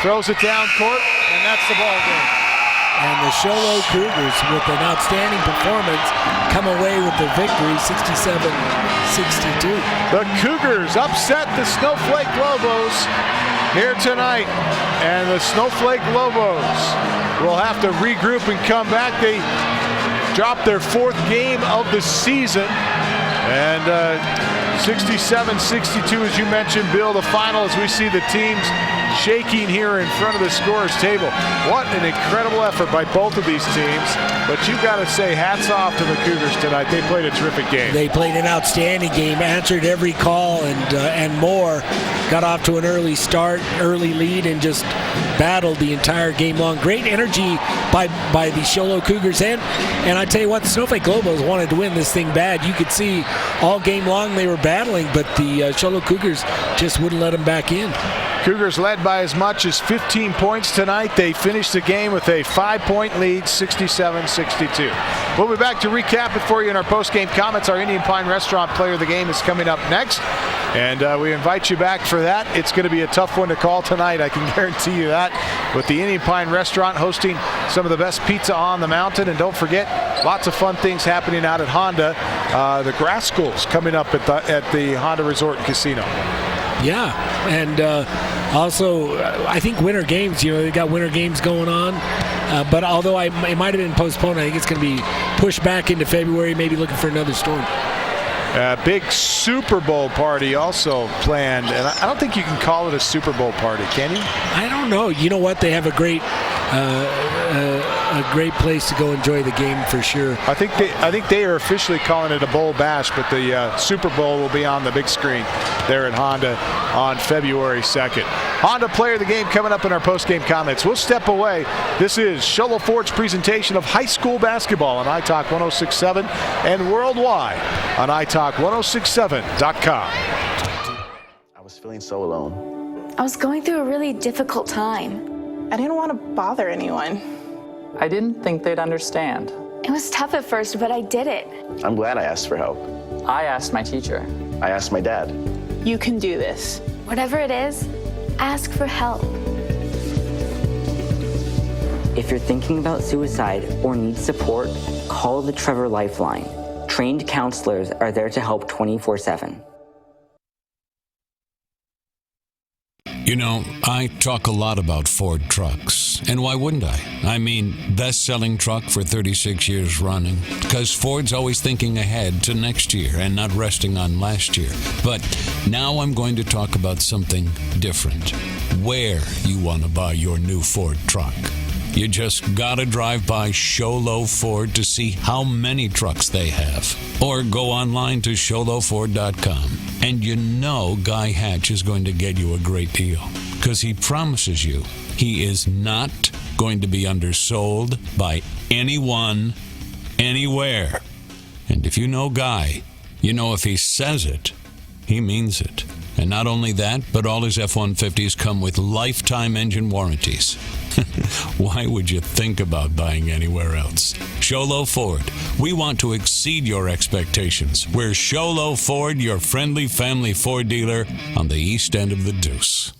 throws it down court, and that's the ball game. And the Sholo Cougars, with an outstanding performance, come away with the victory, 67-62. The Cougars upset the Snowflake Lobos here tonight, and the Snowflake Lobos will have to regroup and come back. They dropped their 4th game of the season, and 67-62, as you mentioned, Bill, the final, as we see the teams shaking here in front of the scorer's table. What an incredible effort by both of these teams. But you've got to say hats off to the Cougars tonight. They played a terrific game. They played an outstanding game, answered every call and more. Got off to an early start, early lead, and just battled the entire game long. Great energy by the Sholo Cougars. And I tell you what, the Snowflake Lobos wanted to win this thing bad. You could see all game long they were battling, but the Sholo Cougars just wouldn't let them back in. Cougars led by as much as 15 points tonight. They finished the game with a 5-point lead, 67-62. We'll be back to recap it for you in our post-game comments. Our Indian Pine Restaurant Player of the Game is coming up next, and we invite you back for that. It's going to be a tough one to call tonight, I can guarantee you that, with the Indian Pine Restaurant hosting some of the best pizza on the mountain. And don't forget, lots of fun things happening out at Honda. The grass school's coming up at the Honda Resort and Casino. Yeah, and also I think winter games, they got winter games going on, but although it might have been postponed, I think it's going to be pushed back into February, maybe looking for another storm. Big Super Bowl party also planned, and I don't think you can call it a Super Bowl party, can you? I don't know. You know what? They have a great place to go enjoy the game for sure. I think they are officially calling it a bowl bash, but the Super Bowl will be on the big screen. there at Honda on February 2nd. Honda Player of the Game coming up in our post-game comments. We'll step away. This is Sholo Ford's presentation of high school basketball on iTalk 106.7 and worldwide on iTalk1067.com. I was feeling so alone. I was going through a really difficult time. I didn't want to bother anyone. I didn't think they'd understand. It was tough at first, but I did it. I'm glad I asked for help. I asked my teacher. I asked my dad. You can do this. Whatever it is, ask for help. If you're thinking about suicide or need support, call the Trevor Lifeline. Trained counselors are there to help 24/7. You know, I talk a lot about Ford trucks, and why wouldn't I? I mean, best-selling truck for 36 years running, because Ford's always thinking ahead to next year and not resting on last year. But now I'm going to talk about something different. Where you want to buy your new Ford truck. You just gotta drive by Sholo Ford to see how many trucks they have. Or go online to sholoford.com. And you know Guy Hatch is going to get you a great deal. Because he promises you he is not going to be undersold by anyone, anywhere. And if you know Guy, you know if he says it, he means it. And not only that, but all his F-150s come with lifetime engine warranties. Why would you think about buying anywhere else? Sholo Ford. We want to exceed your expectations. We're Sholo Ford, your friendly family Ford dealer on the east end of the Deuce.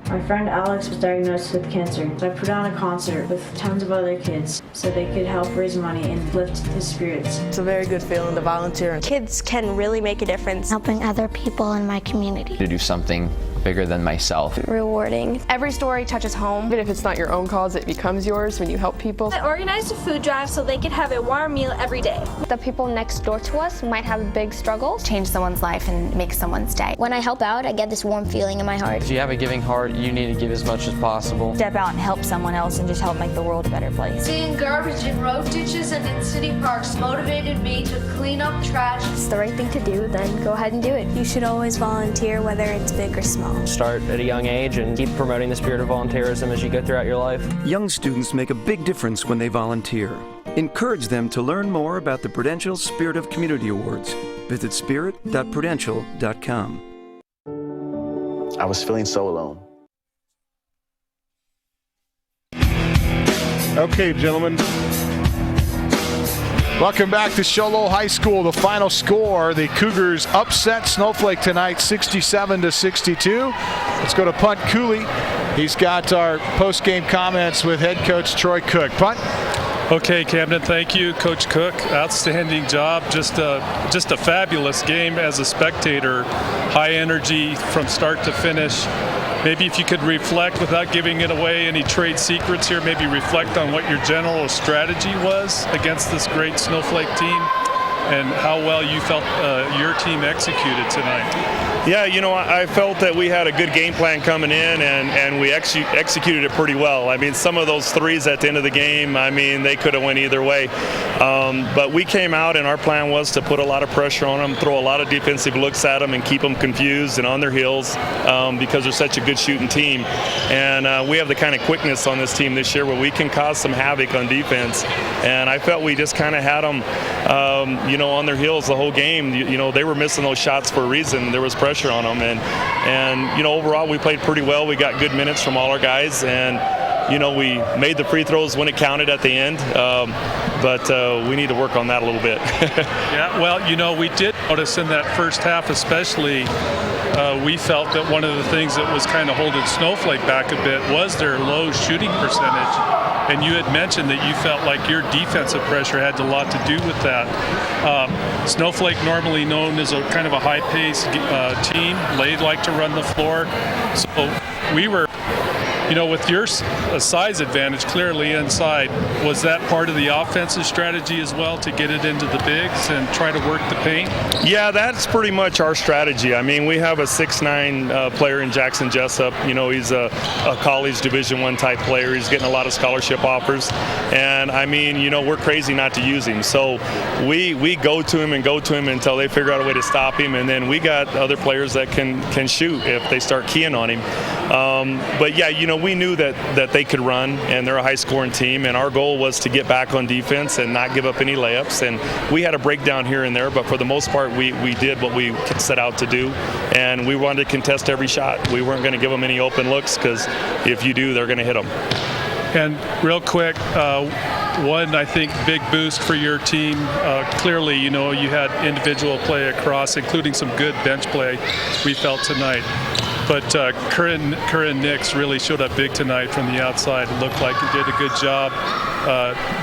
My friend Alex was diagnosed with cancer. So I put on a concert with tons of other kids so they could help raise money and lift his spirits. It's a very good feeling to volunteer. Kids can really make a difference. Helping other people in my community. To do something bigger than myself. Rewarding. Every story touches home. Even if it's not your own cause, it becomes yours when you help people. I organized a food drive so they could have a warm meal every day. The people next door to us might have big struggles. Change someone's life and make someone's day. When I help out, I get this warm feeling in my heart. If you have a giving heart, you need to give as much as possible. Step out and help someone else and just help make the world a better place. Seeing garbage in road ditches and in city parks motivated me to clean up trash. It's the right thing to do, then go ahead and do it. You should always volunteer, whether it's big or small. Start at a young age and keep promoting the spirit of volunteerism as you go throughout your life. Young students make a big difference when they volunteer. Encourage them to learn more about the Prudential Spirit of Community Awards. Visit spirit.prudential.com. I was feeling so alone. Okay, gentlemen. Welcome back to Sholo High School. The final score, the Cougars upset Snowflake tonight 67-62. Let's go to Punt Cooley. He's got our post-game comments with head coach Troy Cook. Punt. Okay, Camden, thank you, Coach Cook. Outstanding job. Just a fabulous game as a spectator. High energy from start to finish. Maybe if you could reflect without giving it away, any trade secrets here, maybe reflect on what your general strategy was against this great Snowflake team and how well you felt your team executed tonight. Yeah, you know, I felt that we had a good game plan coming in, and we executed it pretty well. I mean, some of those threes at the end of the game, I mean, they could have went either way. But we came out, and our plan was to put a lot of pressure on them, throw a lot of defensive looks at them, and keep them confused and on their heels because they're such a good shooting team. And we have the kind of quickness on this team this year where we can cause some havoc on defense. And I felt we just kind of had them, on their heels the whole game. They were missing those shots for a reason. There was pressure on them, and overall we played pretty well. We got good minutes from all our guys, and we made the free throws when it counted at the end, but we need to work on that a little bit. Yeah, well, we did notice in that first half especially, we felt that one of the things that was kind of holding Snowflake back a bit was their low shooting percentage. And you had mentioned that you felt like your defensive pressure had a lot to do with that. Snowflake, normally known as a kind of a high-paced team, they like to run the floor. So we were with your size advantage clearly inside, was that part of the offensive strategy as well to get it into the bigs and try to work the paint? Yeah, that's pretty much our strategy. I mean, we have a 6'9" player in Jackson Jessup. He's a college Division I type player. He's getting a lot of scholarship offers. And, I mean, we're crazy not to use him. So we go to him until they figure out a way to stop him. And then we got other players that can shoot if they start keying on him. But, yeah, we knew that they could run, and they're a high-scoring team. And our goal was to get back on defense and not give up any layups. And we had a breakdown here and there, but for the most part, we did what we set out to do. And we wanted to contest every shot. We weren't going to give them any open looks, because if you do, they're going to hit them. And real quick, one, I think, big boost for your team. Clearly, you had individual play across, including some good bench play we felt tonight. But Curran Nix really showed up big tonight from the outside. It looked like he did a good job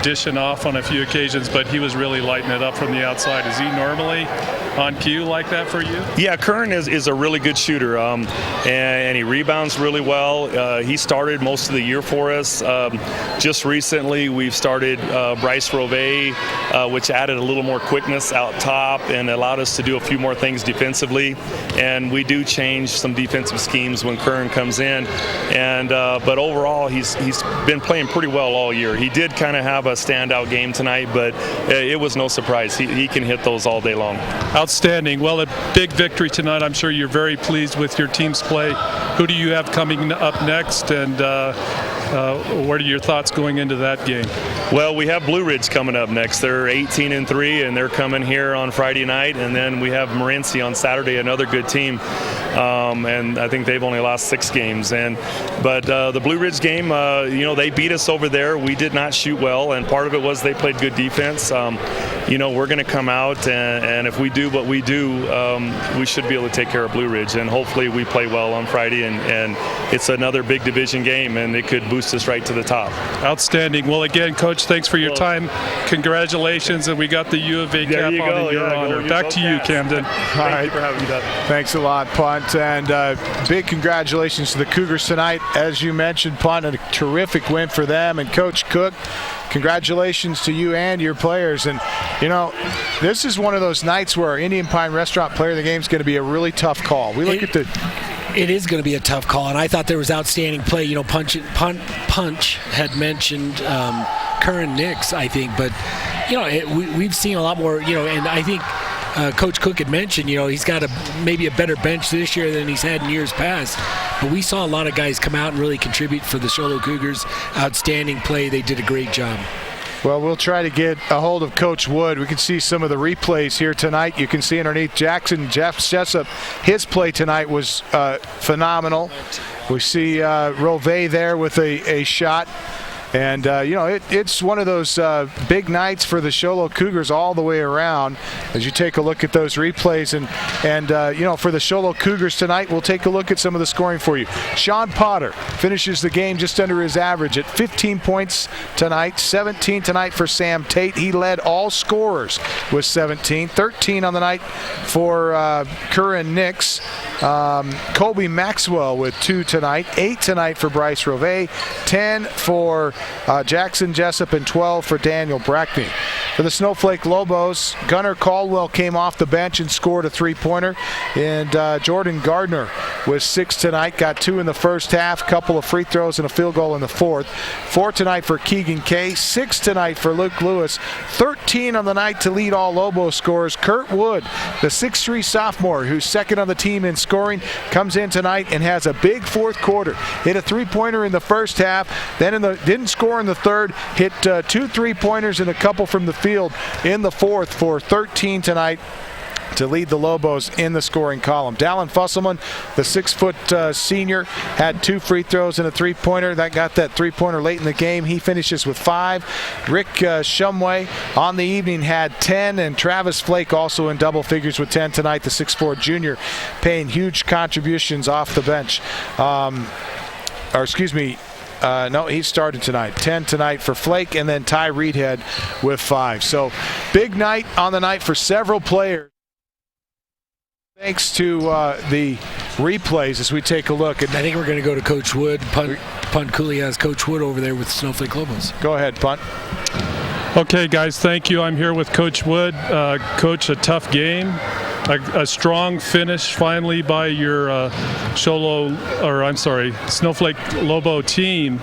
dishing off on a few occasions, but he was really lighting it up from the outside. Is he normally on cue like that for you? Yeah, Curran is a really good shooter, and he rebounds really well. He started most of the year for us. Just recently, we've started Bryce Rove, which added a little more quickness out top and allowed us to do a few more things defensively. And we do change some defensive schemes when Curran comes in. And but overall, he's been playing pretty well all year. He did kind of have a standout game tonight, but it was no surprise. He can hit those all day long. Outstanding. Well, a big victory tonight. I'm sure you're very pleased with your team's play. Who do you have coming up next, and what are your thoughts going into that game? Well, we have Blue Ridge coming up next. They're 18-3, and they're coming here on Friday night. And then we have Morenci on Saturday, another good team. And I think they've only lost 6 games. But the Blue Ridge game, they beat us over there. We did not shoot well, and part of it was they played good defense. We're going to come out, and if we do what we do, we should be able to take care of Blue Ridge. And hopefully we play well on Friday, and it's another big division game, and it could boost us right to the top. Outstanding. Well, again, Coach, thanks for your time. Congratulations, and we got the U of A cap on in your honor. Back to you, Camden. Thank you for having me, Doug. Thanks a lot, Punt, and big congratulations to the Cougars tonight. As you mentioned, Punt, a terrific win for them, and Coach Cook, congratulations to you and your players. And, this is one of those nights where our Indian Pine Restaurant Player of the Game is going to be a really tough call. It is going to be a tough call, and I thought there was outstanding play. Punch had mentioned Curran Nix, I think, but we've seen a lot more. And I think Coach Cook had mentioned, he's got maybe a better bench this year than he's had in years past. But we saw a lot of guys come out and really contribute for the Show Low Cougars. Outstanding play. They did a great job. Well, we'll try to get a hold of Coach Wood. We can see some of the replays here tonight. You can see underneath Jeff Jessup, his play tonight was phenomenal. We see Rove there with a shot. And, it's one of those big nights for the Show Low Cougars all the way around as you take a look at those replays. And for the Show Low Cougars tonight, we'll take a look at some of the scoring for you. Sean Potter finishes the game just under his average at 15 points tonight, 17 tonight for Sam Tate. He led all scorers with 17, 13 on the night for Curran Nix. Colby Maxwell with 2 tonight, 8 tonight for Bryce Rove, 10 for Jackson Jessup, and 12 for Daniel Brackney. For the Snowflake Lobos, Gunnar Caldwell came off the bench and scored a 3-pointer. And Jordan Gardner with 6 tonight, got 2 in the first half, couple of free throws and a field goal in the fourth. 4 tonight for Keegan Kay, 6 tonight for Luke Lewis, 13 on the night to lead all Lobos scorers. Kurt Wood, the 6'3" sophomore who's second on the team in scoring, comes in tonight and has a big fourth quarter. Hit a 3-pointer in the first half, then didn't score in the third, hit 2 3-pointers and a couple from the field in the fourth for 13 to lead the Lobos in the scoring column. Dallin Fusselman, the 6-foot senior, had 2 free throws and a 3-pointer. That got that 3-pointer late in the game. He finishes with 5. Rick Shumway on the evening had 10, and Travis Flake also in double figures with 10 tonight, the 6'4" junior, paying huge contributions off the bench. No, he started tonight. 10 tonight for Flake, and then Ty Reedhead with 5. So big night on the night for several players. Thanks to the replays as we take a look. And I think we're going to go to Coach Wood. Punt Punt Cooley has Coach Wood over there with Snowflake Lobos. Go ahead, Punt. Okay, guys, thank you. I'm here with Coach Wood. Coach, a tough game. A strong finish finally by your Snowflake Lobo team.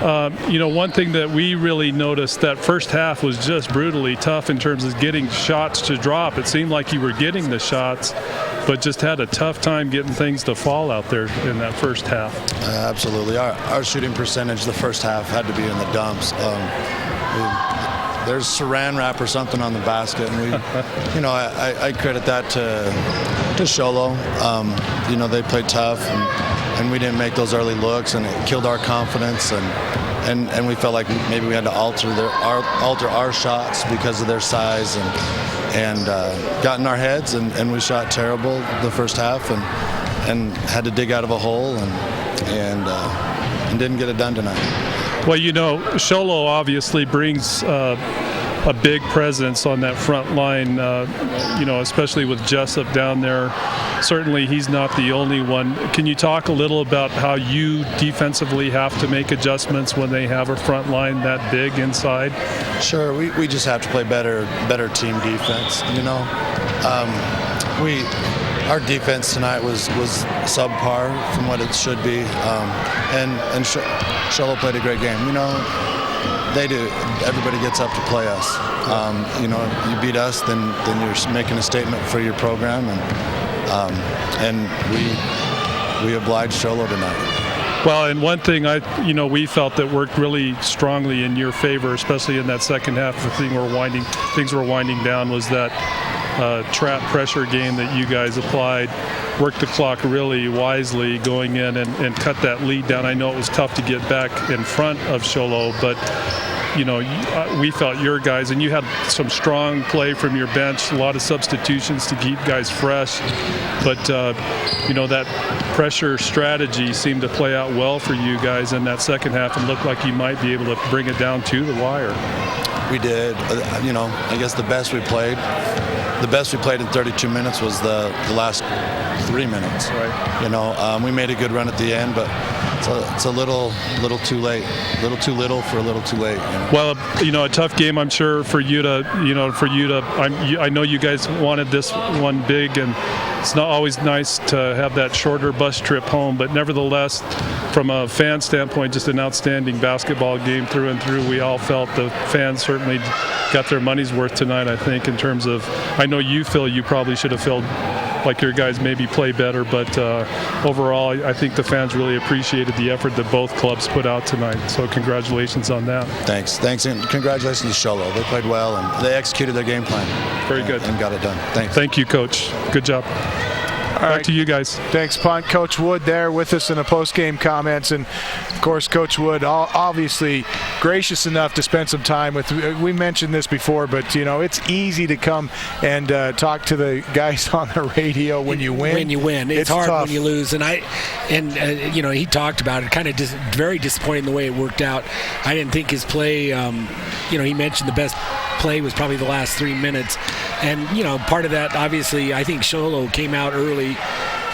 One thing that we really noticed, that first half was just brutally tough in terms of getting shots to drop. It seemed like you were getting the shots, but just had a tough time getting things to fall out there in that first half. Absolutely. Our shooting percentage the first half had to be in the dumps. There's saran wrap or something on the basket, and I credit that to Sholo. They played tough, and we didn't make those early looks, and it killed our confidence, and we felt like maybe we had to alter our shots because of their size, and got in our heads, and we shot terrible the first half, and had to dig out of a hole, and didn't get it done tonight. Well, Sholo obviously brings a big presence on that front line, especially with Jessup down there. Certainly he's not the only one. Can you talk a little about how you defensively have to make adjustments when they have a front line that big inside? Sure, we just have to play better team defense. Our defense tonight was subpar from what it should be, and Sholo played a great game. They do. Everybody gets up to play us. You beat us, then you're making a statement for your program, and we obliged Sholo tonight. Well, and one thing we felt that worked really strongly in your favor, especially in that second half, things were winding down, was that trap pressure game that you guys applied. Worked the clock really wisely going in and cut that lead down. I know it was tough to get back in front of Sholo, but we felt your guys, and you had some strong play from your bench, a lot of substitutions to keep guys fresh, but that pressure strategy seemed to play out well for you guys in that second half, and looked like you might be able to bring it down to the wire. We did. I guess the best we played in 32 minutes was the last 3 minutes. Right. We made a good run at the end, but it's a little too late. A little too little for a little too late. Well, a tough game, I'm sure, for you to. I know you guys wanted this one big, and it's not always nice to have that shorter bus trip home, but nevertheless, from a fan standpoint, just an outstanding basketball game through and through. We all felt the fans certainly got their money's worth tonight, I think, in terms of, I know you feel you probably should have felt like your guys maybe play better, but overall, I think the fans really appreciated the effort that both clubs put out tonight. So congratulations on that. Thanks, and congratulations to Sholo. They played well, and they executed their game plan. Very good. And got it done. Thanks. Thank you, Coach. Good job. All Back right. to you guys. Thanks, Punt. Coach Wood there with us in the post-game comments. And, of course, Coach Wood obviously gracious enough to spend some time with. We mentioned this before, but, it's easy to come and talk to the guys on the radio when you win. When you win. It's hard tough. when you lose. And he talked about it, kind of very disappointing the way it worked out. I didn't think his play, he mentioned the best play was probably the last 3 minutes. And, part of that, obviously, I think Sholo came out early,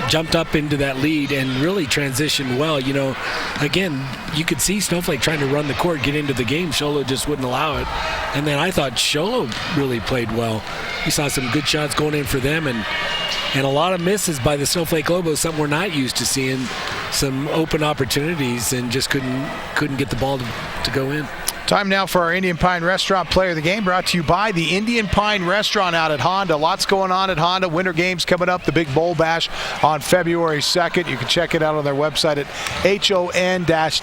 jumped up into that lead, and really transitioned well. Again, you could see Snowflake trying to run the court, get into the game. Sholo just wouldn't allow it. And then I thought Sholo really played well. We saw some good shots going in for them, and a lot of misses by the Snowflake Lobos, something we're not used to seeing. Some open opportunities, and just couldn't get the ball to go in. Time now for our Indian Pine Restaurant Player of the Game, brought to you by the Indian Pine Restaurant out at Honda. Lots going on at Honda. Winter Games coming up, the Big Bowl Bash on February 2nd. You can check it out on their website at HON-DAH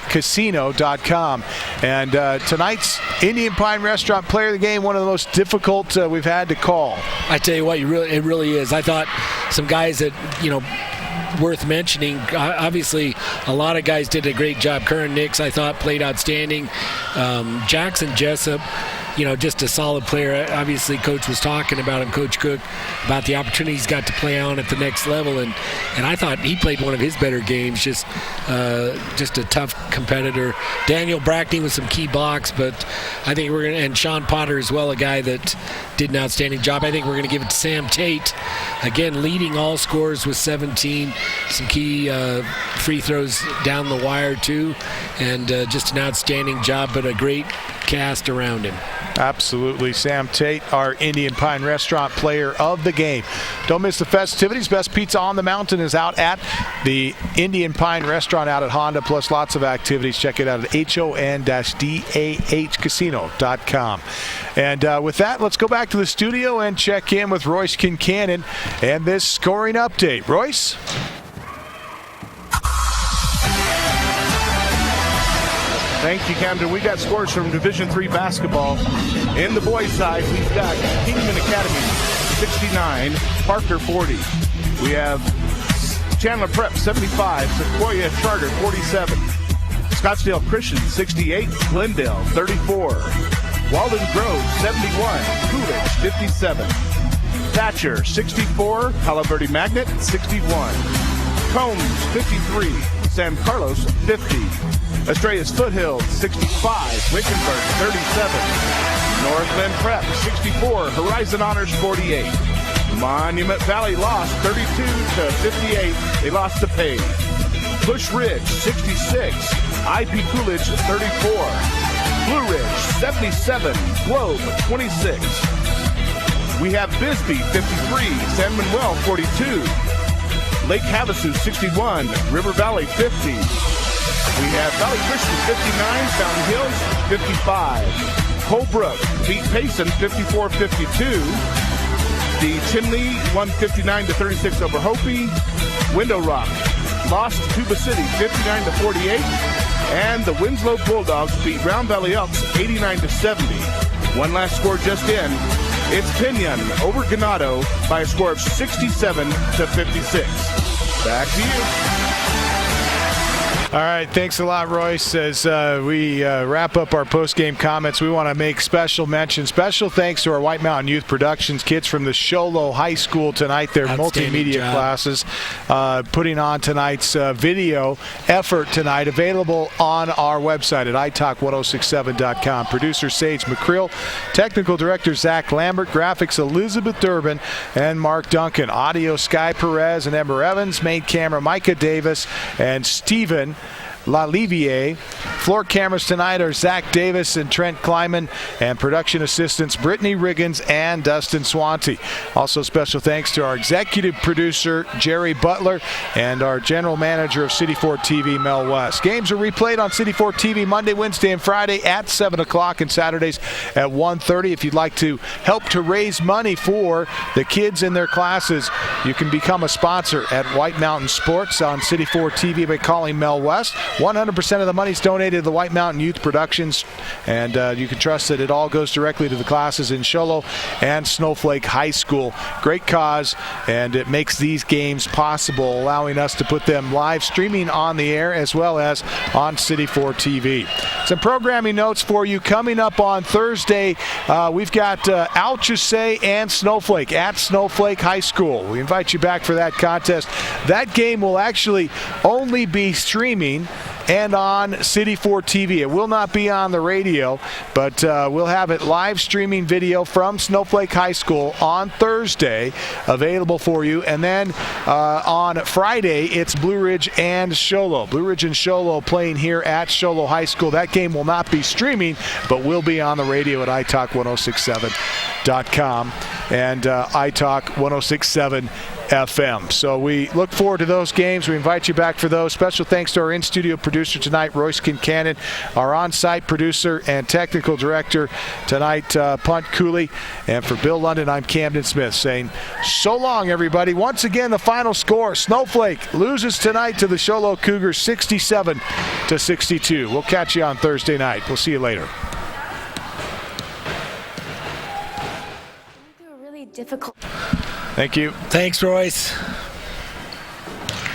casino.com. And tonight's Indian Pine Restaurant Player of the Game, one of the most difficult we've had to call. I tell you what, it really is. I thought some guys that, worth mentioning. Obviously, a lot of guys did a great job. Curran Nix, I thought, played outstanding. Jackson Jessup, just a solid player. Obviously, Coach was talking about him, Coach Cook, about the opportunity he's got to play on at the next level, and I thought he played one of his better games. Just a tough competitor. Daniel Brackney with some key blocks, but I think we're going to, and Sean Potter as well, a guy that did an outstanding job. I think we're going to give it to Sam Tate, again leading all scorers with 17, some key free throws down the wire too, and just an outstanding job, but a great cast around him. Absolutely. Sam Tate, our Indian Pine Restaurant player of the game. Don't miss the festivities. Best Pizza on the Mountain is out at the Indian Pine Restaurant out at Honda, plus lots of activities. Check it out at hon-dahcasino.com. And with that, let's go back to the studio and check in with Royce Kincannon and this scoring update. Royce? Thank you, Camden. We got scores from Division III basketball. In the boys' side, we've got Kingman Academy 69, Parker 40. We have Chandler Prep 75, Sequoia Charter 47, Scottsdale Christian 68, Glendale 34, Walden Grove 71, Coolidge 57, Thatcher 64, Palo Verde Magnet 61, Combs 53, San Carlos 50, Estrella's Foothills 65, Wickenburg 37, Northland Prep 64, Horizon Honors 48, Monument Valley lost 32 to 58. They lost to Page. Bush Ridge 66, IP Coolidge 34, Blue Ridge 77, Globe 26. We have Bisbee 53, San Manuel 42, Lake Havasu 61, River Valley 50. We have Valley Christian 59, Fountain Hills 55. Holbrook beat Payson 54-52. The Chinle won 59-36 over Hopi. Window Rock lost to Tuba City 59-48. And the Winslow Bulldogs beat Round Valley Elks 89-70. One last score just in. It's Pinion over Ganado by a score of 67-56. Back to you. All right, thanks a lot, Royce. As we wrap up our post-game comments, we want to make special mention, special thanks to our White Mountain Youth Productions kids from the Sholo High School tonight, their multimedia classes, putting on tonight's video effort tonight, available on our website at italk1067.com. Producer Sage McCreel, technical director Zach Lambert, graphics Elizabeth Durbin and Mark Duncan, audio Sky Perez and Ember Evans, main camera Micah Davis and Stephen LaLiviere. Floor cameras tonight are Zach Davis and Trent Kleiman, and production assistants Brittany Riggins and Dustin Swanty. Also special thanks to our executive producer Jerry Butler and our general manager of City 4 TV, Mel West. Games are replayed on City 4 TV Monday, Wednesday, and Friday at 7 o'clock and Saturdays at 1:30. If you'd like to help to raise money for the kids in their classes, you can become a sponsor at White Mountain Sports on City 4 TV by calling Mel West. 100% of the money is donated to the White Mountain Youth Productions, and you can trust that it all goes directly to the classes in Sholo and Snowflake High School. Great cause, and it makes these games possible, allowing us to put them live streaming on the air as well as on City 4 TV. Some programming notes for you coming up on Thursday. We've got Alchusay and Snowflake at Snowflake High School. We invite you back for that contest. That game will actually only be streaming and on City 4 TV. It will not be on the radio, but we'll have it live streaming video from Snowflake High School on Thursday available for you. And then on Friday, it's Blue Ridge and Sholo. Blue Ridge and Sholo playing here at Sholo High School. That game will not be streaming, but will be on the radio at italk1067.com and iTalk 1067 FM. So we look forward to those games. We invite you back for those. Special thanks to our in-studio producer tonight, Royce Kincannon, our on-site producer and technical director tonight, Punt Cooley. And for Bill London, I'm Camden Smith saying so long, everybody. Once again, the final score, Snowflake loses tonight to the Sholo Cougars 67-62. We'll catch you on Thursday night. We'll see you later. Difficult. Thank you. Thanks, Royce.